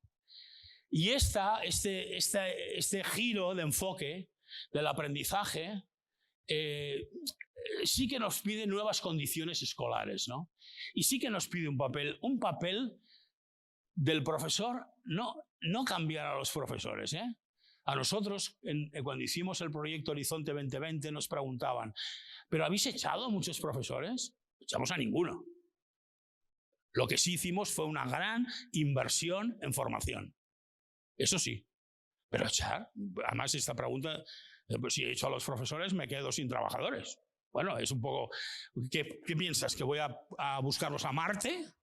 Y este giro de enfoque del aprendizaje sí que nos pide nuevas condiciones escolares, ¿no? Y sí que nos pide un papel del profesor, no cambiar a los profesores, ¿eh? A nosotros, cuando hicimos el proyecto Horizonte 2020, nos preguntaban, ¿pero habéis echado a muchos profesores? No echamos a ninguno. Lo que sí hicimos fue una gran inversión en formación. Eso sí. Pero echar, además esta pregunta, pues si he hecho a los profesores, me quedo sin trabajadores. Bueno, es un poco, ¿qué piensas? ¿Que voy a buscarlos a Marte?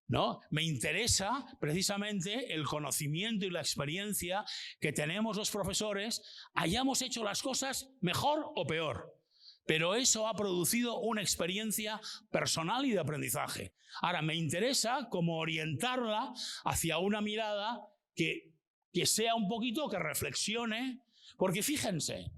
¿No? Me interesa precisamente el conocimiento y la experiencia que tenemos los profesores, hayamos hecho las cosas mejor o peor. Pero eso ha producido una experiencia personal y de aprendizaje. Ahora, me interesa cómo orientarla hacia una mirada que sea un poquito, que reflexione. Porque fíjense,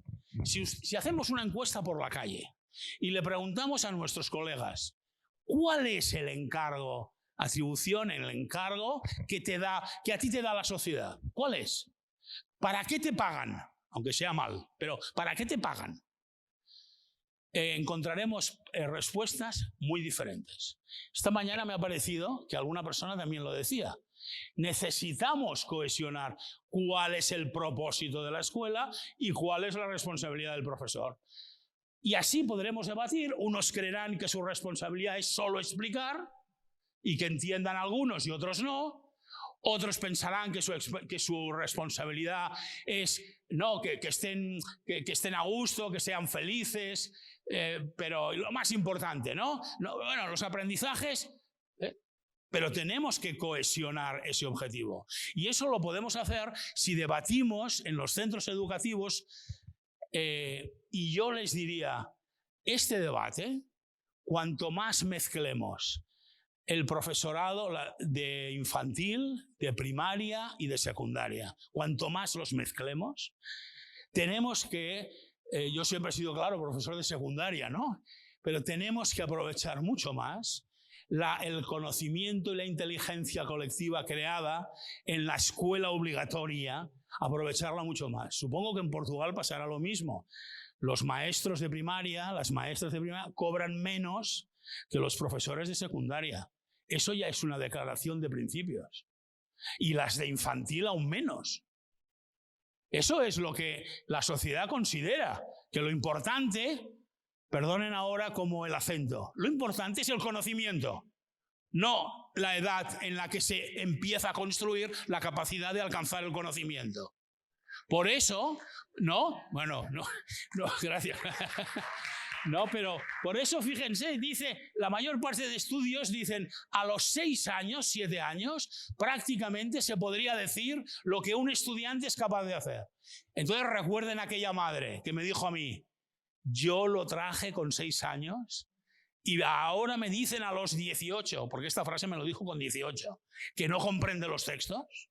si hacemos una encuesta por la calle y le preguntamos a nuestros colegas, ¿cuál es el encargo, atribución, el encargo que a ti te da la sociedad? ¿Cuál es? ¿Para qué te pagan? Aunque sea mal, pero ¿para qué te pagan? Encontraremos respuestas muy diferentes. Esta mañana me ha parecido que alguna persona también lo decía. Necesitamos cohesionar cuál es el propósito de la escuela y cuál es la responsabilidad del profesor. Y así podremos debatir. Unos creerán que su responsabilidad es solo explicar y que entiendan algunos y otros no. Otros pensarán que su responsabilidad es que estén a gusto, que sean felices, pero lo más importante, bueno, los aprendizajes, pero tenemos que cohesionar ese objetivo. Y eso lo podemos hacer si debatimos en los centros educativos, y yo les diría, este debate, cuanto más mezclemos el profesorado de infantil, de primaria y de secundaria, cuanto más los mezclemos, tenemos que, yo siempre he sido, claro, profesor de secundaria, pero tenemos que aprovechar mucho más el conocimiento y la inteligencia colectiva creada en la escuela obligatoria, aprovecharla mucho más. Supongo que en Portugal pasará lo mismo. Los maestros de primaria, las maestras de primaria, cobran menos que los profesores de secundaria. Eso ya es una declaración de principios. Y las de infantil aún menos. Eso es lo que la sociedad considera, que lo importante, perdonen ahora como el acento, lo importante es el conocimiento, no la edad en la que se empieza a construir la capacidad de alcanzar el conocimiento. Por eso, gracias. No, pero por eso, fíjense, dice, la mayor parte de estudios dicen a los 6 años, 7 años, prácticamente se podría decir lo que un estudiante es capaz de hacer. Entonces recuerden a aquella madre que me dijo a mí, yo lo traje con 6 años y ahora me dicen a los 18, porque esta frase me lo dijo con 18, que no comprende los textos.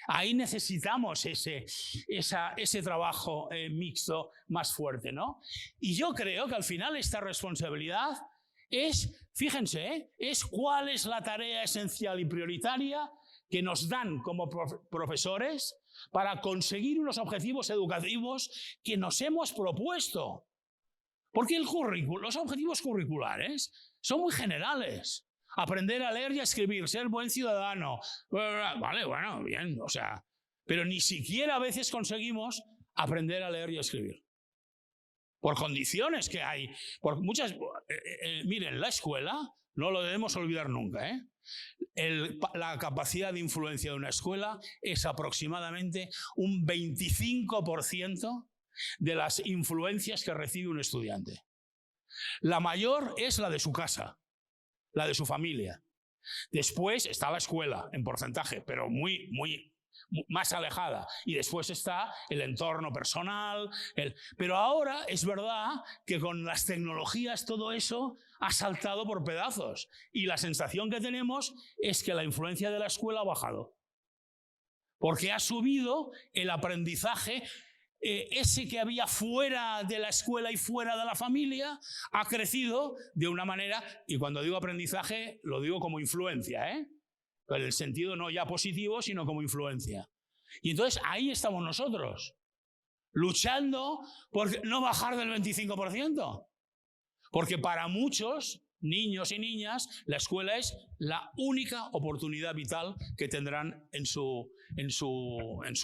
Ahí necesitamos ese trabajo mixto más fuerte, Y yo creo que al final esta responsabilidad es, fíjense, es cuál es la tarea esencial y prioritaria que nos dan como profesores para conseguir unos objetivos educativos que nos hemos propuesto. Porque los objetivos curriculares son muy generales. Aprender a leer y a escribir, ser buen ciudadano. Vale, bueno, bien, pero ni siquiera a veces conseguimos aprender a leer y a escribir. Por condiciones que hay. Por muchas. Miren, la escuela, no lo debemos olvidar nunca, la capacidad de influencia de una escuela es aproximadamente un 25% de las influencias que recibe un estudiante. La mayor es la de su casa, la de su familia. Después está la escuela, en porcentaje, pero muy más alejada. Y después está el entorno personal. Pero ahora es verdad que con las tecnologías todo eso ha saltado por pedazos. Y la sensación que tenemos es que la influencia de la escuela ha bajado. Porque ha subido el aprendizaje. Ese que había fuera de la escuela y fuera de la familia ha crecido de una manera, y cuando digo aprendizaje lo digo como influencia, en el sentido no ya positivo, sino como influencia. Y entonces ahí estamos nosotros, luchando por no bajar del 25%. Porque para muchos niños y niñas la escuela es la única oportunidad vital que tendrán en su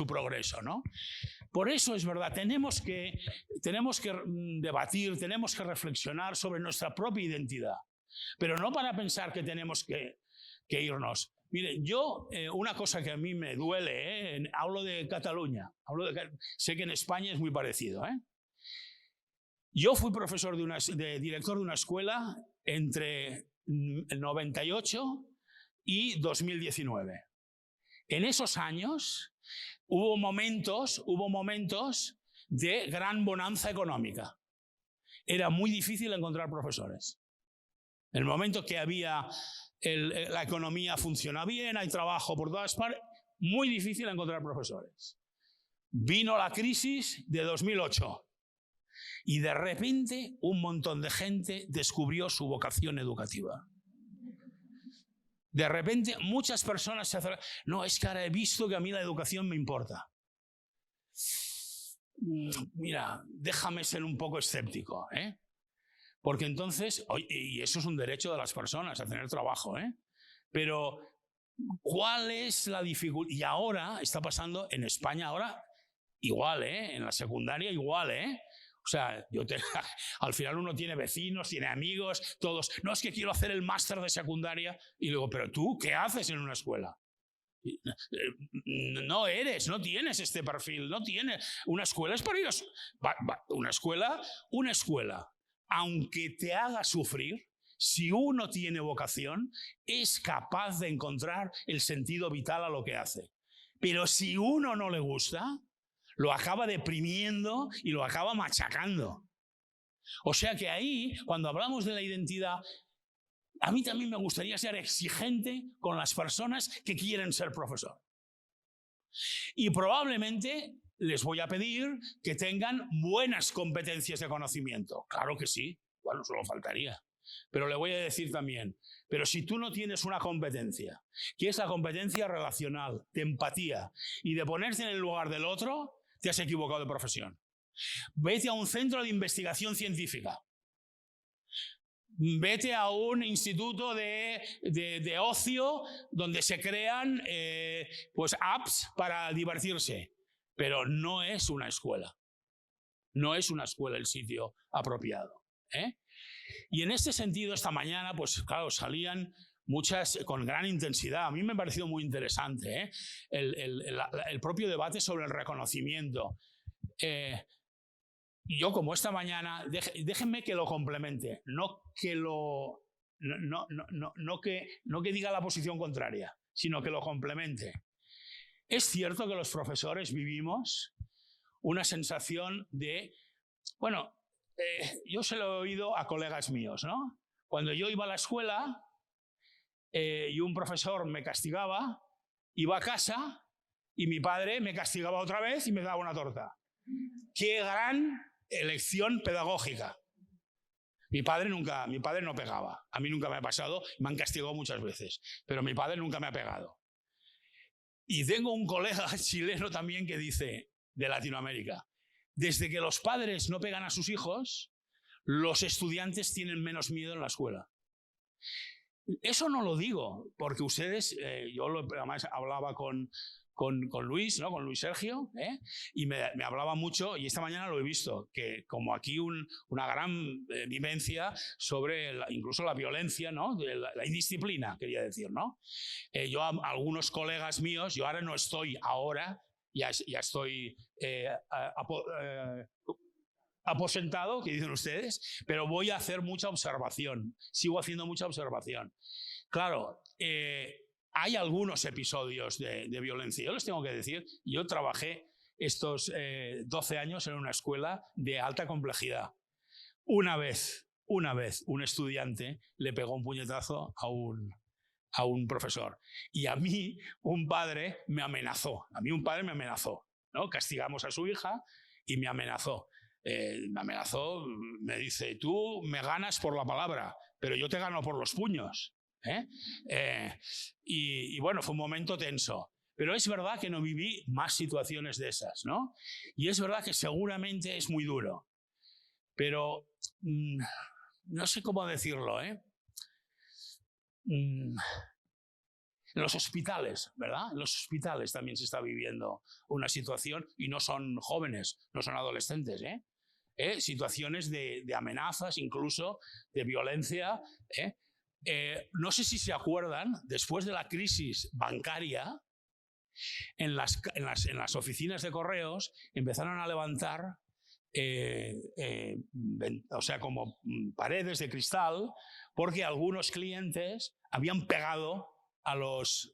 progreso, Por eso es verdad, tenemos que debatir, tenemos que reflexionar sobre nuestra propia identidad, pero no para pensar que tenemos que irnos. Miren, yo, una cosa que a mí me duele, hablo de Cataluña, sé que en España es muy parecido. Yo fui profesor director de una escuela entre el 98 y 2019. En esos años hubo momentos de gran bonanza económica. Era muy difícil encontrar profesores. En el momento que la economía funciona bien, hay trabajo por todas partes, muy difícil encontrar profesores. Vino la crisis de 2008 y de repente un montón de gente descubrió su vocación educativa. De repente muchas personas se acercan. No, es que ahora he visto que a mí la educación me importa. Mira, déjame ser un poco escéptico, Porque entonces, y eso es un derecho de las personas, a tener trabajo, pero ¿Cuál es la dificultad? Y ahora está pasando en España, ahora igual, en la secundaria igual, O sea, al final uno tiene vecinos, tiene amigos, todos. No, es que quiero hacer el máster de secundaria. Y luego, pero tú, ¿qué haces en una escuela? No tienes este perfil, no tienes. Una escuela es para ir una escuela, aunque te haga sufrir, si uno tiene vocación, es capaz de encontrar el sentido vital a lo que hace. Pero si uno no le gusta, lo acaba deprimiendo y lo acaba machacando. O sea que ahí, cuando hablamos de la identidad, a mí también me gustaría ser exigente con las personas que quieren ser profesor. Y probablemente les voy a pedir que tengan buenas competencias de conocimiento. Claro que sí, bueno, solo faltaría. Pero le voy a decir también, pero si tú no tienes una competencia, que es la competencia relacional, de empatía y de ponerte en el lugar del otro, te has equivocado de profesión. Vete a un centro de investigación científica. Vete a un instituto de ocio donde se crean pues apps para divertirse. Pero no es una escuela. No es una escuela el sitio apropiado. Y en este sentido, esta mañana, pues claro, salían muchas con gran intensidad. A mí me ha parecido muy interesante el propio debate sobre el reconocimiento. Yo, como esta mañana, déjenme que lo complemente, no que diga la posición contraria, sino que lo complemente. Es cierto que los profesores vivimos una sensación de, bueno, yo se lo he oído a colegas míos, ¿no? Cuando yo iba a la escuela y un profesor me castigaba, iba a casa y mi padre me castigaba otra vez y me daba una torta. ¡Qué gran elección pedagógica! Mi padre no pegaba. A mí nunca me ha pasado, me han castigado muchas veces, pero mi padre nunca me ha pegado. Y tengo un colega chileno también que dice, de Latinoamérica, desde que los padres no pegan a sus hijos, los estudiantes tienen menos miedo en la escuela. Eso no lo digo porque ustedes, además hablaba con Luis, ¿no? Con Luis Sergio, y me hablaba mucho, y esta mañana lo he visto, que como aquí una gran vivencia sobre incluso la violencia, ¿no? La indisciplina, quería decir, ¿no? Yo a algunos colegas míos, yo ahora no estoy, ya estoy aposentado, que dicen ustedes, pero voy a hacer mucha observación, sigo haciendo mucha observación. Claro, hay algunos episodios de violencia. Yo les tengo que decir, yo trabajé estos 12 años en una escuela de alta complejidad. Una vez un estudiante le pegó un puñetazo a un profesor. Y a mí un padre me amenazó. ¿no? Castigamos a su hija y me amenazó. Me dice, tú me ganas por la palabra, pero yo te gano por los puños. Y bueno, fue un momento tenso. Pero es verdad que no viví más situaciones de esas, ¿no? Y es verdad que seguramente es muy duro. Pero no sé cómo decirlo, En los hospitales, ¿verdad? En los hospitales también se está viviendo una situación, y no son jóvenes, no son adolescentes, situaciones de amenazas, incluso de violencia. No sé si se acuerdan, después de la crisis bancaria, en las oficinas de correos empezaron a levantar como paredes de cristal, porque algunos clientes habían pegado a los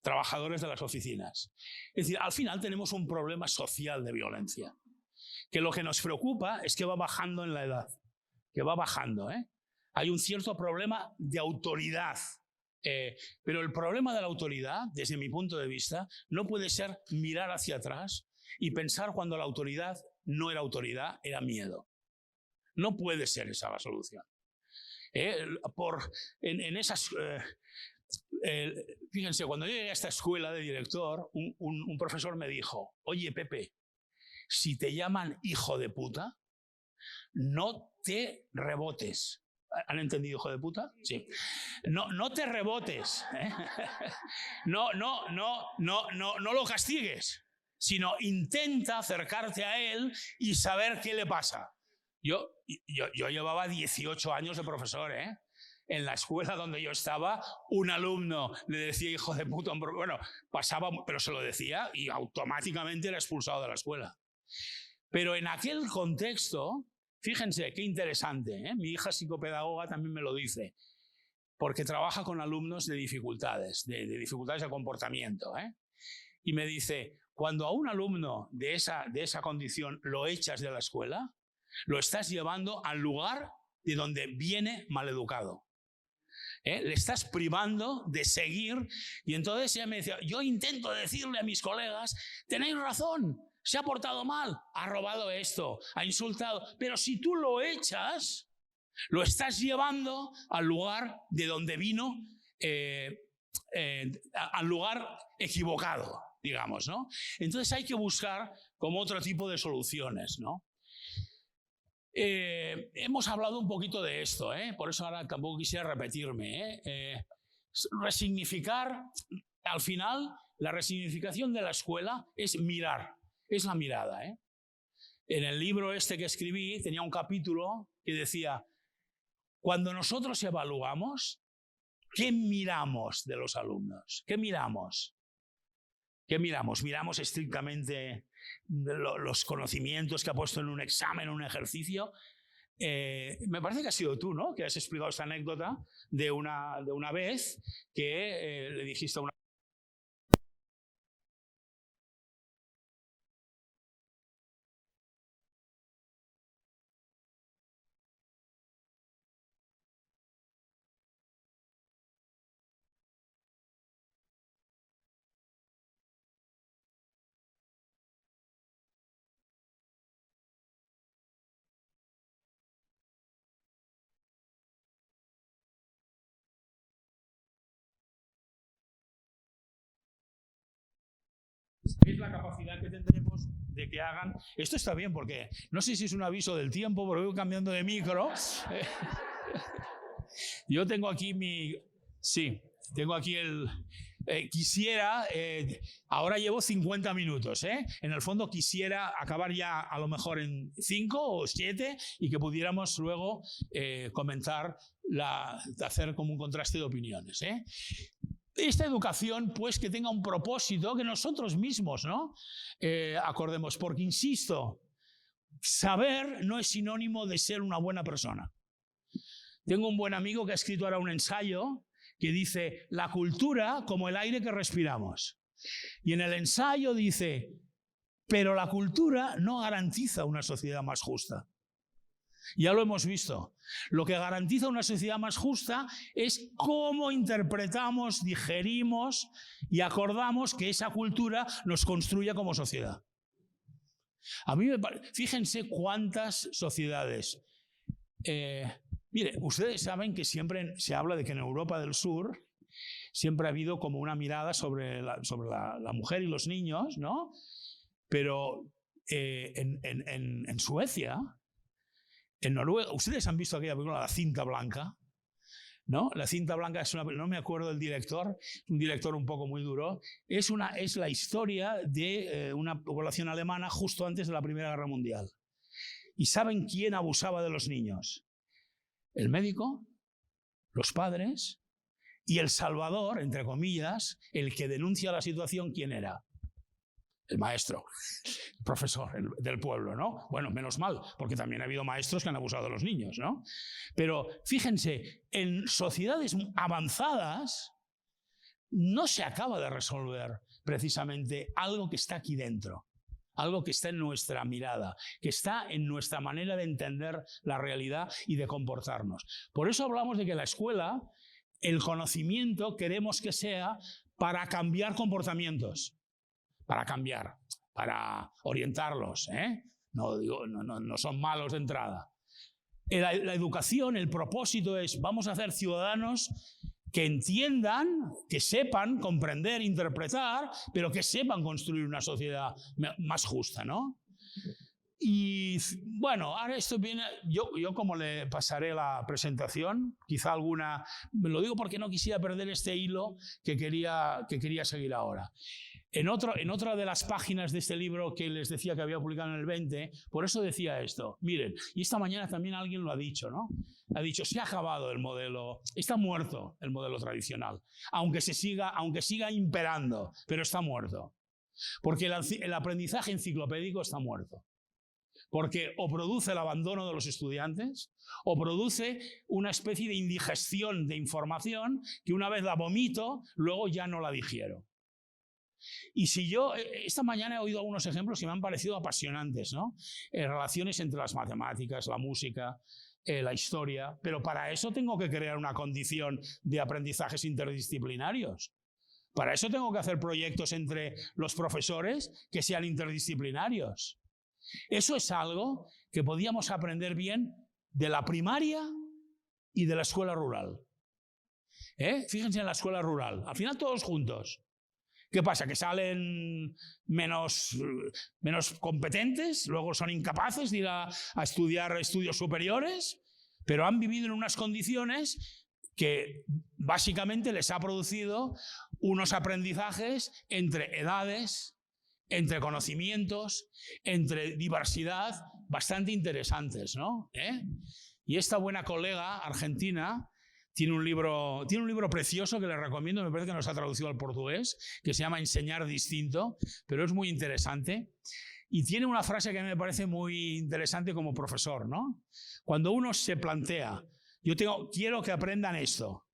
trabajadores de las oficinas. Es decir, al final tenemos un problema social de violencia, que lo que nos preocupa es que va bajando en la edad, que va bajando, Hay un cierto problema de autoridad, pero el problema de la autoridad, desde mi punto de vista, no puede ser mirar hacia atrás y pensar cuando la autoridad no era autoridad, era miedo. No puede ser esa la solución. Fíjense, cuando yo llegué a esta escuela de director, un profesor me dijo, oye Pepe, si te llaman hijo de puta, no te rebotes. ¿Han entendido, hijo de puta? Sí. No te rebotes, ¿eh? No lo castigues, sino intenta acercarte a él y saber qué le pasa. Yo llevaba 18 años de profesor, ¿eh? En la escuela donde yo estaba, un alumno le decía hijo de puta, bueno, pasaba, pero se lo decía y automáticamente era expulsado de la escuela. Pero en aquel contexto, fíjense, qué interesante, ¿eh? Mi hija psicopedagoga también me lo dice, porque trabaja con alumnos de dificultades, de dificultades de comportamiento, ¿eh? Y me dice, cuando a un alumno de esa condición lo echas de la escuela, lo estás llevando al lugar de donde viene maleducado. Le estás privando de seguir. Y entonces ella me decía, yo intento decirle a mis colegas, tenéis razón, se ha portado mal, ha robado esto, ha insultado, pero si tú lo echas, lo estás llevando al lugar de donde vino, al lugar equivocado, digamos, ¿no? Entonces hay que buscar como otro tipo de soluciones, ¿no? Hemos hablado un poquito de esto, por eso ahora tampoco quisiera repetirme. Resignificar, al final, la resignificación de la escuela es mirar, es la mirada. En el libro este que escribí tenía un capítulo que decía, cuando nosotros evaluamos, ¿qué miramos de los alumnos? ¿Qué miramos? ¿Qué miramos? ¿Miramos estrictamente los conocimientos que ha puesto en un examen, en un ejercicio? Me parece que has sido tú, ¿no?, que has explicado esta anécdota de una vez que le dijiste a una... Es la capacidad que tendremos de que hagan... Esto está bien porque no sé si es un aviso del tiempo, porque voy cambiando de micro. Yo tengo aquí mi... Sí, tengo aquí el... quisiera... ahora llevo 50 minutos, ¿eh? En el fondo quisiera acabar ya a lo mejor en 5 o 7 y que pudiéramos luego comentar, hacer como un contraste de opiniones, ¿eh? Esta educación, pues, que tenga un propósito que nosotros mismos, ¿no?, acordemos, porque, insisto, saber no es sinónimo de ser una buena persona. Tengo un buen amigo que ha escrito ahora un ensayo que dice, la cultura como el aire que respiramos. Y en el ensayo dice, pero la cultura no garantiza una sociedad más justa. Ya lo hemos visto. Lo que garantiza una sociedad más justa es cómo interpretamos, digerimos y acordamos que esa cultura nos construya como sociedad. A mí me parece, fíjense cuántas sociedades. Mire, ustedes saben que siempre se habla de que en Europa del Sur siempre ha habido como una mirada sobre la mujer y los niños, ¿no? Pero en Suecia, en Noruega, ustedes han visto aquella película, La cinta blanca, ¿no? La cinta blanca es una, no me acuerdo del director, un director un poco muy duro, es la historia de una población alemana justo antes de la Primera Guerra Mundial. ¿Y saben quién abusaba de los niños? El médico, los padres y el salvador, entre comillas, el que denuncia la situación, ¿quién era? El maestro, el profesor del pueblo, ¿no? Bueno, menos mal, porque también ha habido maestros que han abusado de los niños, ¿no? Pero fíjense, en sociedades avanzadas no se acaba de resolver precisamente algo que está aquí dentro, algo que está en nuestra mirada, que está en nuestra manera de entender la realidad y de comportarnos. Por eso hablamos de que la escuela, el conocimiento, queremos que sea para cambiar comportamientos. Para cambiar, para orientarlos, ¿eh? No son malos de entrada. La educación, el propósito es, vamos a hacer ciudadanos que entiendan, que sepan comprender, interpretar, pero que sepan construir una sociedad más justa, ¿no? Y bueno, ahora esto viene, yo como le pasaré la presentación, quizá alguna, me lo digo porque no quisiera perder este hilo que quería seguir ahora. En otra de las páginas de este libro que les decía que había publicado en el 20, por eso decía esto, miren, y esta mañana también alguien lo ha dicho, ¿no? Ha dicho, se ha acabado el modelo, está muerto el modelo tradicional, aunque siga imperando, pero está muerto. Porque el aprendizaje enciclopédico está muerto. Porque o produce el abandono de los estudiantes o produce una especie de indigestión de información que una vez la vomito, luego ya no la digiero. Y si yo, esta mañana he oído algunos ejemplos que me han parecido apasionantes, ¿no? Relaciones entre las matemáticas, la música, la historia, pero para eso tengo que crear una condición de aprendizajes interdisciplinarios. Para eso tengo que hacer proyectos entre los profesores que sean interdisciplinarios. Eso es algo que podíamos aprender bien de la primaria y de la escuela rural. Fíjense en la escuela rural, al final todos juntos. ¿Qué pasa? Que salen menos competentes, luego son incapaces de ir a estudiar estudios superiores, pero han vivido en unas condiciones que básicamente les ha producido unos aprendizajes entre edades, entre conocimientos, entre diversidad, bastante interesantes, ¿no? Y esta buena colega argentina tiene un libro precioso que les recomiendo, me parece que nos ha traducido al portugués, que se llama Enseñar distinto, pero es muy interesante. Y tiene una frase que me parece muy interesante como profesor, ¿no? Cuando uno se plantea, quiero que aprendan esto,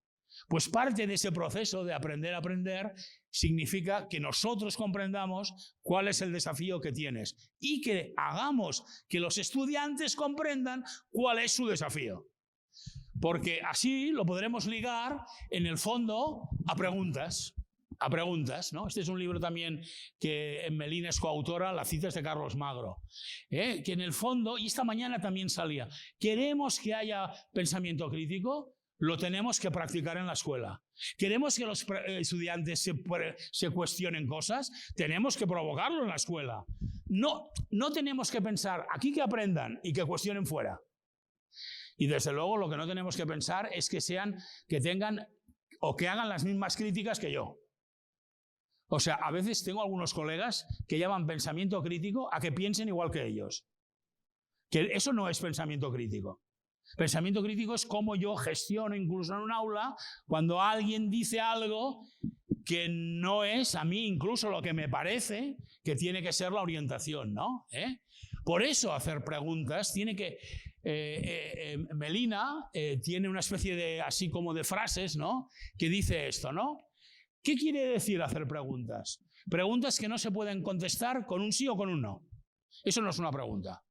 pues parte de ese proceso de aprender a aprender significa que nosotros comprendamos cuál es el desafío que tienes y que hagamos que los estudiantes comprendan cuál es su desafío. Porque así lo podremos ligar, en el fondo, a preguntas, ¿no? Este es un libro también que Melina es coautora, la cita es de Carlos Magro, que en el fondo, y esta mañana también salía, queremos que haya pensamiento crítico, lo tenemos que practicar en la escuela. Queremos que los estudiantes se cuestionen cosas, tenemos que provocarlo en la escuela. No tenemos que pensar aquí que aprendan y que cuestionen fuera. Y desde luego lo que no tenemos que pensar es que tengan o que hagan las mismas críticas que yo. O sea, a veces tengo algunos colegas que llaman pensamiento crítico a que piensen igual que ellos. Que eso no es pensamiento crítico. Pensamiento crítico es cómo yo gestiono incluso en un aula cuando alguien dice algo que no es a mí incluso lo que me parece que tiene que ser la orientación, ¿no? Por eso hacer preguntas tiene que... Melina tiene una especie de, así como de frases, ¿no? Que dice esto, ¿no? ¿Qué quiere decir hacer preguntas? Preguntas que no se pueden contestar con un sí o con un no. Eso no es una pregunta.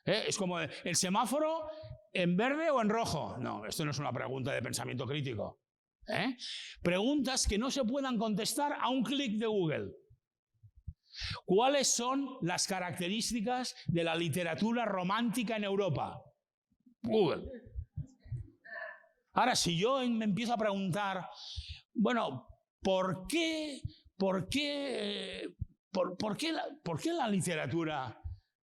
Es como el semáforo en verde o en rojo. No, esto no es una pregunta de pensamiento crítico. Preguntas que no se puedan contestar a un clic de Google. ¿Cuáles son las características de la literatura romántica en Europa? Google. Ahora, si yo me empiezo a preguntar, bueno, ¿por qué la literatura,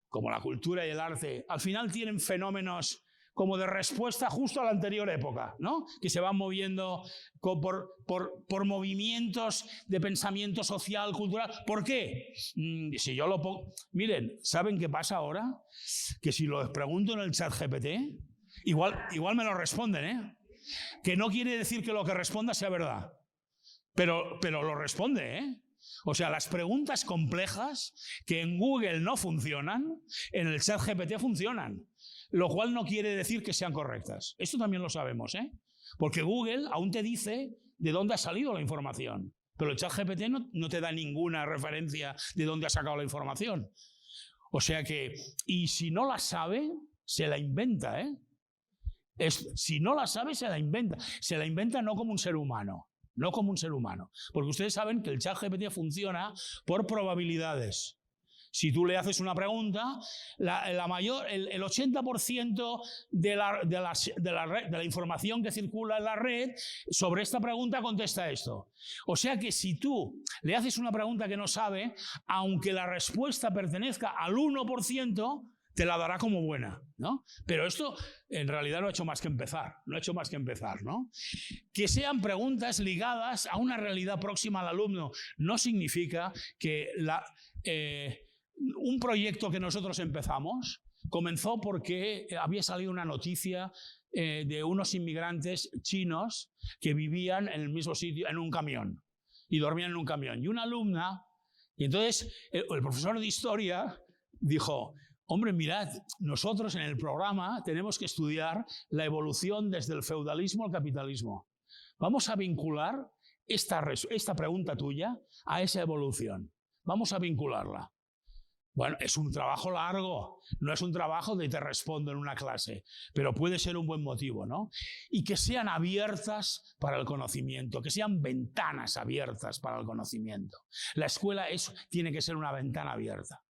como la cultura y el arte, al final tienen fenómenos como de respuesta justo a la anterior época, ¿no? Que se van moviendo por movimientos de pensamiento social, cultural? ¿Por qué? Si yo lo pongo... Miren, ¿saben qué pasa ahora? Que si lo pregunto en el chat GPT, igual me lo responden, Que no quiere decir que lo que responda sea verdad, pero lo responde, O sea, las preguntas complejas que en Google no funcionan, en el chat GPT funcionan. Lo cual no quiere decir que sean correctas. Esto también lo sabemos, Porque Google aún te dice de dónde ha salido la información. Pero el ChatGPT no te da ninguna referencia de dónde ha sacado la información. O sea que, y si no la sabe, se la inventa, Si no la sabe, se la inventa. Se la inventa no como un ser humano. No como un ser humano. Porque ustedes saben que el ChatGPT funciona por probabilidades. Si tú le haces una pregunta, el 80% de la información que circula en la red sobre esta pregunta contesta esto. O sea que si tú le haces una pregunta que no sabe, aunque la respuesta pertenezca al 1%, te la dará como buena, ¿no? Pero esto en realidad no ha hecho más que empezar, ¿no? Que sean preguntas ligadas a una realidad próxima al alumno no significa que un proyecto que nosotros empezamos comenzó porque había salido una noticia de unos inmigrantes chinos que vivían en el mismo sitio, en un camión, y dormían en un camión. Y una alumna, y entonces el profesor de historia dijo: hombre, mirad, nosotros en el programa tenemos que estudiar la evolución desde el feudalismo al capitalismo. Vamos a vincular esta pregunta tuya a esa evolución. Vamos a vincularla. Bueno, es un trabajo largo, no es un trabajo de te respondo en una clase, pero puede ser un buen motivo, ¿no? Y que sean abiertas para el conocimiento, que sean ventanas abiertas para el conocimiento. La escuela tiene que ser una ventana abierta.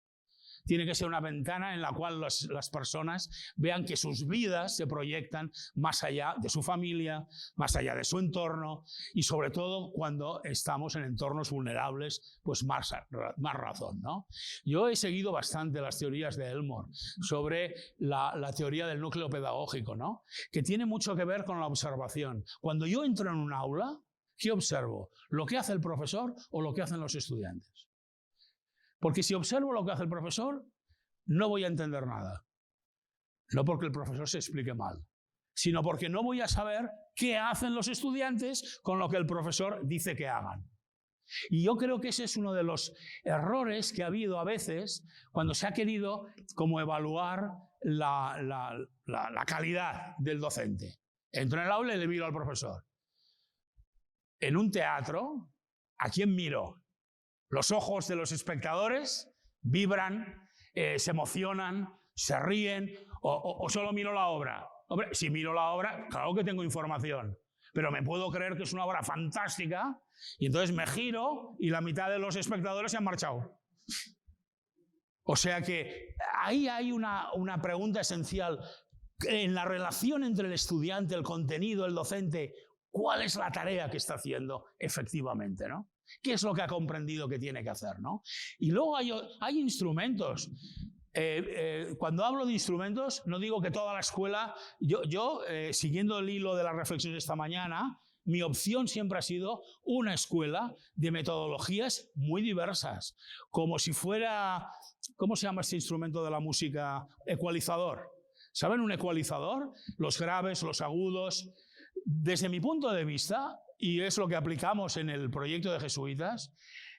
Tiene que ser una ventana en la cual las personas vean que sus vidas se proyectan más allá de su familia, más allá de su entorno, y sobre todo cuando estamos en entornos vulnerables, pues más razón, ¿no? Yo he seguido bastante las teorías de Elmore sobre la teoría del núcleo pedagógico, ¿no? Que tiene mucho que ver con la observación. Cuando yo entro en un aula, ¿qué observo? ¿Lo que hace el profesor o lo que hacen los estudiantes? Porque si observo lo que hace el profesor, no voy a entender nada. No porque el profesor se explique mal, sino porque no voy a saber qué hacen los estudiantes con lo que el profesor dice que hagan. Y yo creo que ese es uno de los errores que ha habido a veces cuando se ha querido como evaluar la calidad del docente. Entro en el aula y le miro al profesor. En un teatro, ¿a quién miro? Los ojos de los espectadores vibran, se emocionan, se ríen, o solo miro la obra. Hombre, si miro la obra, claro que tengo información, pero me puedo creer que es una obra fantástica y entonces me giro y la mitad de los espectadores se han marchado. O sea que ahí hay una pregunta esencial. En la relación entre el estudiante, el contenido, el docente, ¿cuál es la tarea que está haciendo efectivamente, ¿no? ¿Qué es lo que ha comprendido que tiene que hacer, ¿no? Y luego hay instrumentos. Cuando hablo de instrumentos, no digo que toda la escuela... Yo siguiendo el hilo de las reflexiones de esta mañana, mi opción siempre ha sido una escuela de metodologías muy diversas. Como si fuera... ¿Cómo se llama este instrumento de la música? Ecualizador. ¿Saben un ecualizador? Los graves, los agudos... Desde mi punto de vista, y es lo que aplicamos en el proyecto de Jesuitas,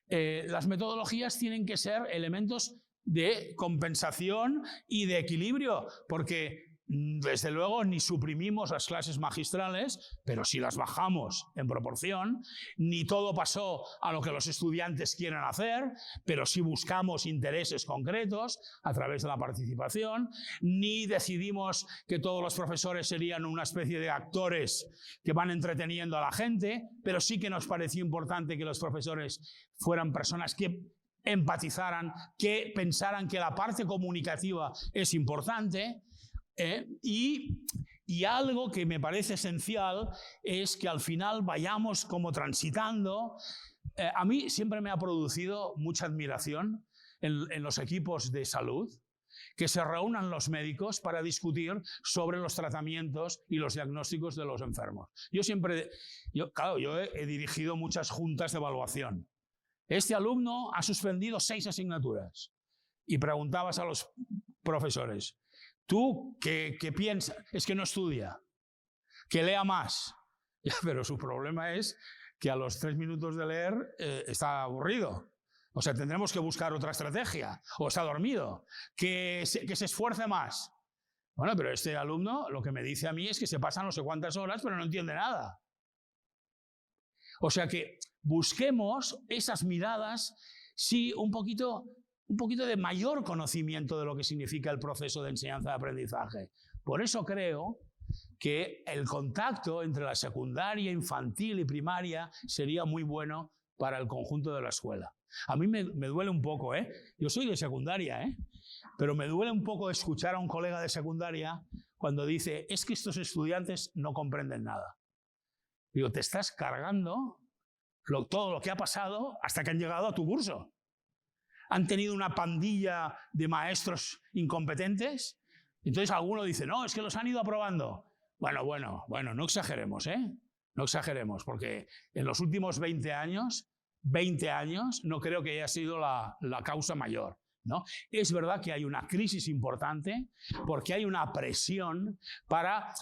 las metodologías tienen que ser elementos de compensación y de equilibrio, porque desde luego ni suprimimos las clases magistrales, pero sí las bajamos en proporción, ni todo pasó a lo que los estudiantes quieren hacer, pero sí buscamos intereses concretos a través de la participación, ni decidimos que todos los profesores serían una especie de actores que van entreteniendo a la gente, pero sí que nos pareció importante que los profesores fueran personas que empatizaran, que pensaran que la parte comunicativa es importante. Y algo que me parece esencial es que al final vayamos como transitando. A mí siempre me ha producido mucha admiración en los equipos de salud que se reúnan los médicos para discutir sobre los tratamientos y los diagnósticos de los enfermos. Yo he dirigido muchas juntas de evaluación. Este alumno ha suspendido 6 asignaturas y preguntabas a los profesores: ¿tú qué piensas? Es que no estudia, que lea más. Pero su problema es que a los 3 minutos de leer está aburrido. O sea, tendremos que buscar otra estrategia. O está dormido. Que se esfuerce más. Bueno, pero este alumno lo que me dice a mí es que se pasa no sé cuántas horas, pero no entiende nada. O sea que busquemos esas miradas, sí, un poquito de mayor conocimiento de lo que significa el proceso de enseñanza y aprendizaje. Por eso creo que el contacto entre la secundaria, infantil y primaria sería muy bueno para el conjunto de la escuela. A mí me duele un poco, ¿eh? Yo soy de secundaria, ¿eh? Pero me duele un poco escuchar a un colega de secundaria cuando dice, es que estos estudiantes no comprenden nada. Digo, te estás cargando todo lo que ha pasado hasta que han llegado a tu curso. Han tenido una pandilla de maestros incompetentes. Entonces alguno dice, no, es que los han ido aprobando. Bueno, no exageremos, ¿eh? No exageremos, porque en los últimos 20 años, no creo que haya sido la causa mayor, ¿no? Es verdad que hay una crisis importante porque hay una presión para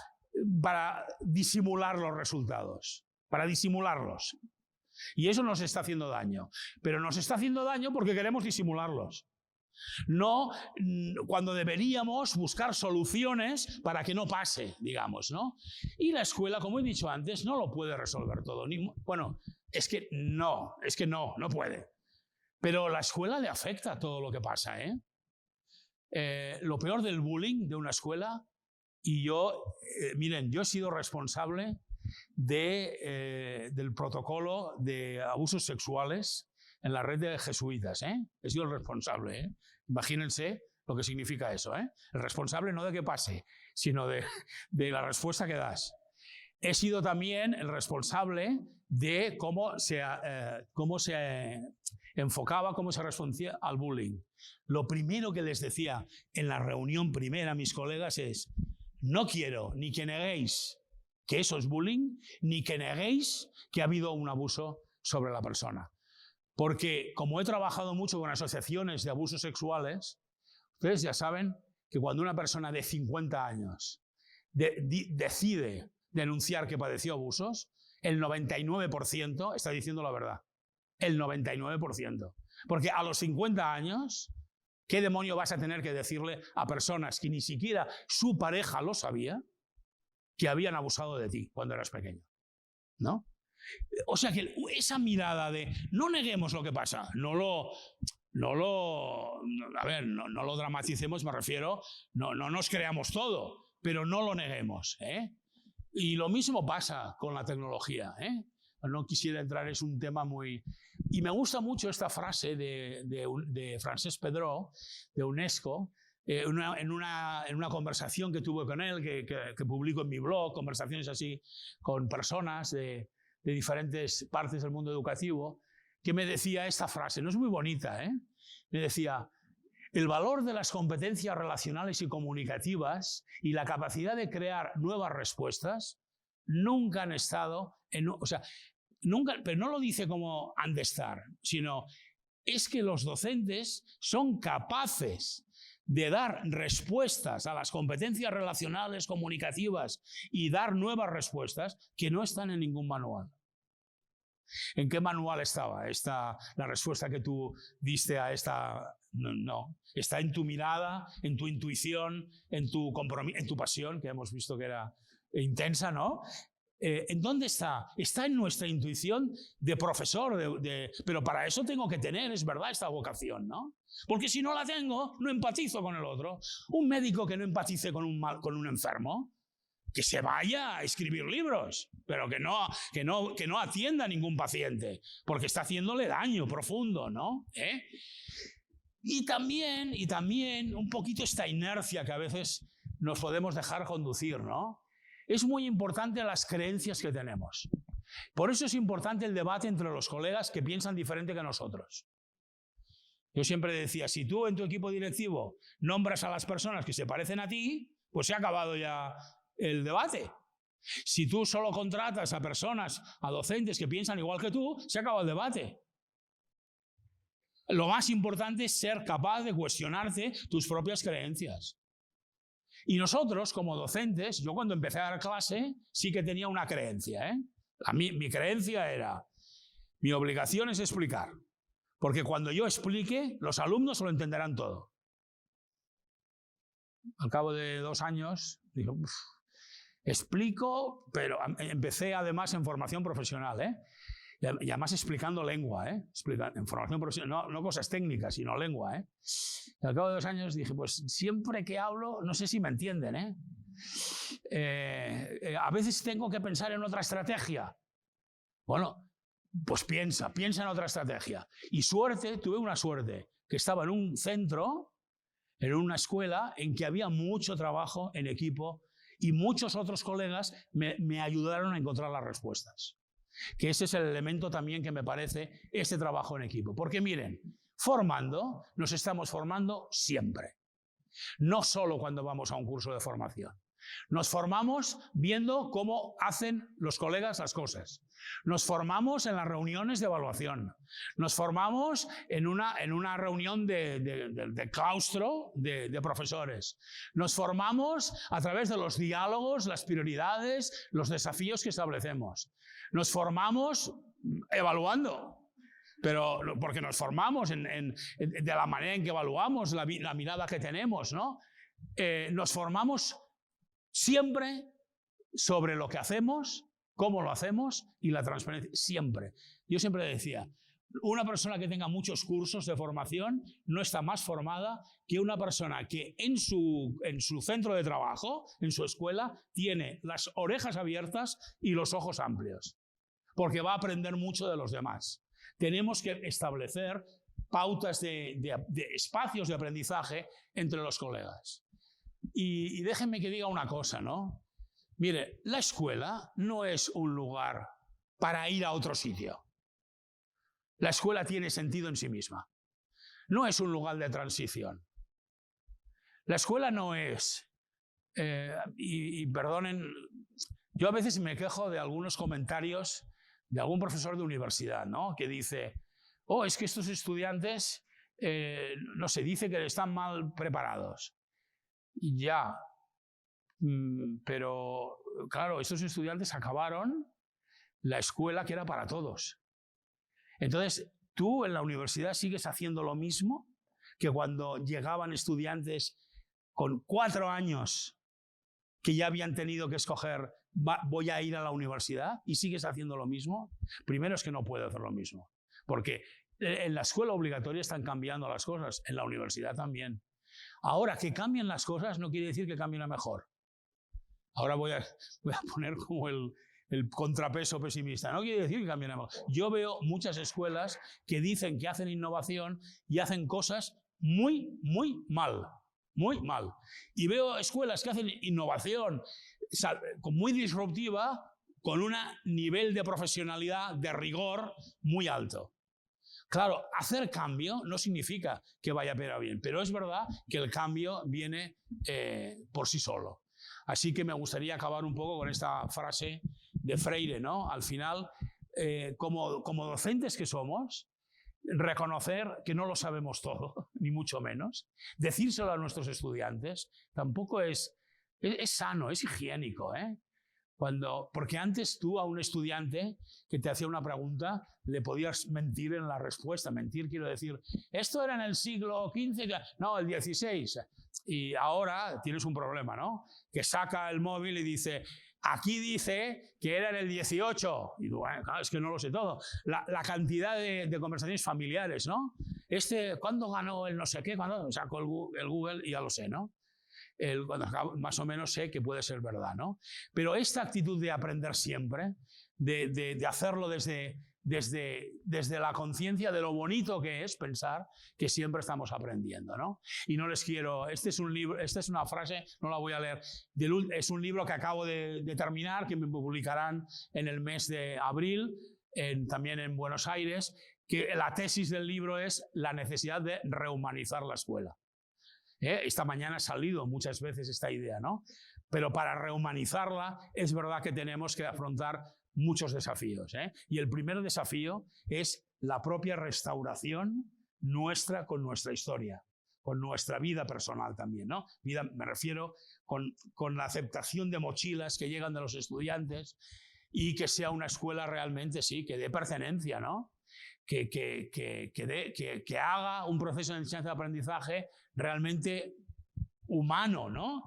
disimular los resultados, para disimularlos. Y eso nos está haciendo daño. Pero nos está haciendo daño porque queremos disimularlos. No cuando deberíamos buscar soluciones para que no pase, digamos, ¿no? Y la escuela, como he dicho antes, no lo puede resolver todo. Bueno, es que no puede. Pero la escuela le afecta a todo lo que pasa, ¿eh? Lo peor del bullying de una escuela, y yo, miren, yo he sido responsable del protocolo de abusos sexuales en la red de jesuitas, ¿eh? He sido el responsable, ¿eh? Imagínense lo que significa eso, ¿eh? El responsable no de que pase, sino de la respuesta que das. He sido también el responsable de cómo se enfocaba, cómo se respondía al bullying. Lo primero que les decía en la reunión primera a mis colegas es, no quiero ni que neguéis que eso es bullying, ni que neguéis que ha habido un abuso sobre la persona. Porque como he trabajado mucho con asociaciones de abusos sexuales, ustedes ya saben que cuando una persona de 50 años decide denunciar que padeció abusos, el 99% está diciendo la verdad. El 99%. Porque a los 50 años, ¿qué demonio vas a tener que decirle a personas que ni siquiera su pareja lo sabía, que habían abusado de ti cuando eras pequeño? ¿No? O sea que esa mirada de no neguemos lo que pasa, no lo dramaticemos, me refiero, no nos creamos todo, pero no lo neguemos, ¿eh? Y lo mismo pasa con la tecnología, ¿eh? No quisiera entrar, es un tema muy... Y me gusta mucho esta frase de Francesc Pedró, de UNESCO, en una conversación que tuve con él, que publico en mi blog, conversaciones así con personas de diferentes partes del mundo educativo, que me decía esta frase, no es muy bonita, ¿eh? Me decía, el valor de las competencias relacionales y comunicativas y la capacidad de crear nuevas respuestas nunca han estado nunca, pero no lo dice como han de estar, sino es que los docentes son capaces de dar respuestas a las competencias relacionales, comunicativas y dar nuevas respuestas que no están en ningún manual. ¿En qué manual estaba la respuesta que tú diste a esta? No. Está en tu mirada, en tu intuición, en tu compromiso, en tu pasión, que hemos visto que era intensa, ¿no? ¿En dónde está? Está en nuestra intuición de profesor, pero para eso tengo que tener, es verdad, esta vocación, ¿no? Porque si no la tengo, no empatizo con el otro. Un médico que no empatice con un enfermo, que se vaya a escribir libros, pero que no atienda a ningún paciente, porque está haciéndole daño profundo, ¿no? Y también un poquito esta inercia que a veces nos podemos dejar conducir, ¿no? Es muy importante las creencias que tenemos. Por eso es importante el debate entre los colegas que piensan diferente que nosotros. Yo siempre decía, si tú en tu equipo directivo nombras a las personas que se parecen a ti, pues se ha acabado ya el debate. Si tú solo contratas a personas, a docentes que piensan igual que tú, se acaba el debate. Lo más importante es ser capaz de cuestionarte tus propias creencias. Y nosotros, como docentes, yo cuando empecé a dar clase, sí que tenía una creencia, ¿eh? Mi creencia era, mi obligación es explicar, porque cuando yo explique, los alumnos lo entenderán todo. Al cabo de 2 años, dije, explico, pero empecé además en formación profesional, ¿eh? Y además explicando lengua, ¿eh? En formación profesional, no cosas técnicas, sino lengua, ¿eh? Y al cabo de 2 años dije, pues siempre que hablo, no sé si me entienden, ¿eh? A veces tengo que pensar en otra estrategia. Bueno, pues piensa en otra estrategia. Y tuve una suerte, que estaba en un centro, en una escuela, en que había mucho trabajo en equipo y muchos otros colegas me ayudaron a encontrar las respuestas. Que ese es el elemento también que me parece este trabajo en equipo. Porque miren, nos estamos formando siempre. No solo cuando vamos a un curso de formación. Nos formamos viendo cómo hacen los colegas las cosas. Nos formamos en las reuniones de evaluación. Nos formamos en una reunión de claustro de profesores. Nos formamos a través de los diálogos, las prioridades, los desafíos que establecemos. Nos formamos evaluando. Pero porque nos formamos de la manera en que evaluamos, la mirada que tenemos, ¿no? Nos formamos siempre sobre lo que hacemos, cómo lo hacemos y la transparencia. Siempre. Yo siempre decía, una persona que tenga muchos cursos de formación no está más formada que una persona que en su centro de trabajo, en su escuela, tiene las orejas abiertas y los ojos amplios. Porque va a aprender mucho de los demás. Tenemos que establecer pautas de espacios de aprendizaje entre los colegas. Y déjenme que diga una cosa, ¿no? Mire, la escuela no es un lugar para ir a otro sitio. La escuela tiene sentido en sí misma. No es un lugar de transición. La escuela no es... y perdonen, yo a veces me quejo de algunos comentarios de algún profesor de universidad, ¿no? Que dice, oh, es que estos estudiantes, no sé, dice que están mal preparados. Y ya, pero claro, estos estudiantes acabaron la escuela que era para todos. Entonces, tú en la universidad sigues haciendo lo mismo que cuando llegaban estudiantes con 4 años que ya habían tenido que escoger, voy a ir a la universidad, y sigues haciendo lo mismo. Primero es que no puedo hacer lo mismo, porque en la escuela obligatoria están cambiando las cosas, en la universidad también. Ahora, que cambien las cosas no quiere decir que cambien a mejor. Ahora voy a poner como el contrapeso pesimista. No quiere decir que cambien a mejor. Yo veo muchas escuelas que dicen que hacen innovación y hacen cosas muy, muy mal. Muy mal. Y veo escuelas que hacen innovación muy disruptiva, con un nivel de profesionalidad, de rigor muy alto. Claro, hacer cambio no significa que vaya a bien, pero es verdad que el cambio viene por sí solo. Así que me gustaría acabar un poco con esta frase de Freire, ¿no? Al final, como docentes que somos, reconocer que no lo sabemos todo, ni mucho menos. Decírselo a nuestros estudiantes tampoco es sano, es higiénico, ¿eh? Porque antes tú a un estudiante que te hacía una pregunta le podías mentir en la respuesta. Mentir quiero decir, esto era en el siglo XV, no, el XVI. Y ahora tienes un problema, ¿no? Que saca el móvil y dice, aquí dice que era en el 18. Y tú, bueno, claro, es que no lo sé todo. La cantidad de conversaciones familiares, ¿no? ¿Cuándo ganó el no sé qué? ¿Cuándo sacó el Google? Y ya lo sé, ¿no? Más o menos sé que puede ser verdad, ¿no? Pero esta actitud de aprender siempre, de hacerlo desde la conciencia de lo bonito que es pensar que siempre estamos aprendiendo, ¿no? Y no les quiero... Este es un libro, esta es una frase, no la voy a leer, es un libro que acabo de terminar, que me publicarán en el mes de abril, también en Buenos Aires, que la tesis del libro es la necesidad de rehumanizar la escuela. Esta mañana ha salido muchas veces esta idea, ¿no? Pero para rehumanizarla es verdad que tenemos que afrontar muchos desafíos, ¿eh? Y el primer desafío es la propia restauración nuestra con nuestra historia, con nuestra vida personal también, ¿no? Vida, me refiero con la aceptación de mochilas que llegan de los estudiantes y que sea una escuela realmente, sí, que dé pertenencia, ¿no? Que haga un proceso de enseñanza y aprendizaje realmente humano, ¿no?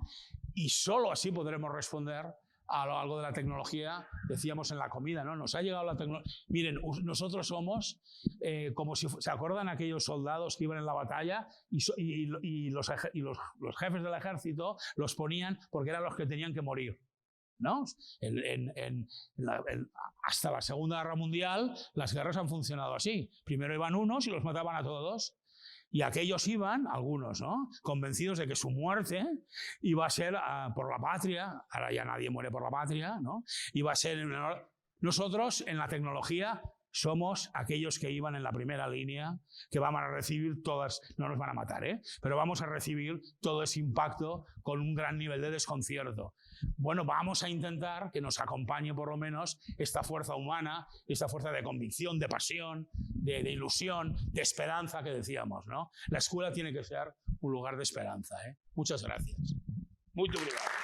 Y solo así podremos responder a algo de la tecnología. Decíamos en la comida, ¿no? Nos ha llegado la tecnología. Miren, nosotros somos como si... ¿Se acuerdan aquellos soldados que iban en la batalla y los jefes del ejército los ponían porque eran los que tenían que morir, ¿no? Hasta la Segunda Guerra Mundial las guerras han funcionado así. Primero iban unos y los mataban a todos. Y aquellos iban, algunos, ¿no?, convencidos de que su muerte iba a ser por la patria. Ahora ya nadie muere por la patria, ¿no? Iba a ser... Nosotros, en la tecnología, somos aquellos que iban en la primera línea, que vamos a recibir todas, no nos van a matar, pero vamos a recibir todo ese impacto con un gran nivel de desconcierto. Bueno, vamos a intentar que nos acompañe por lo menos esta fuerza humana, esta fuerza de convicción, de pasión, de ilusión, de esperanza que decíamos, ¿no? La escuela tiene que ser un lugar de esperanza, Muchas gracias. Muy obrigado.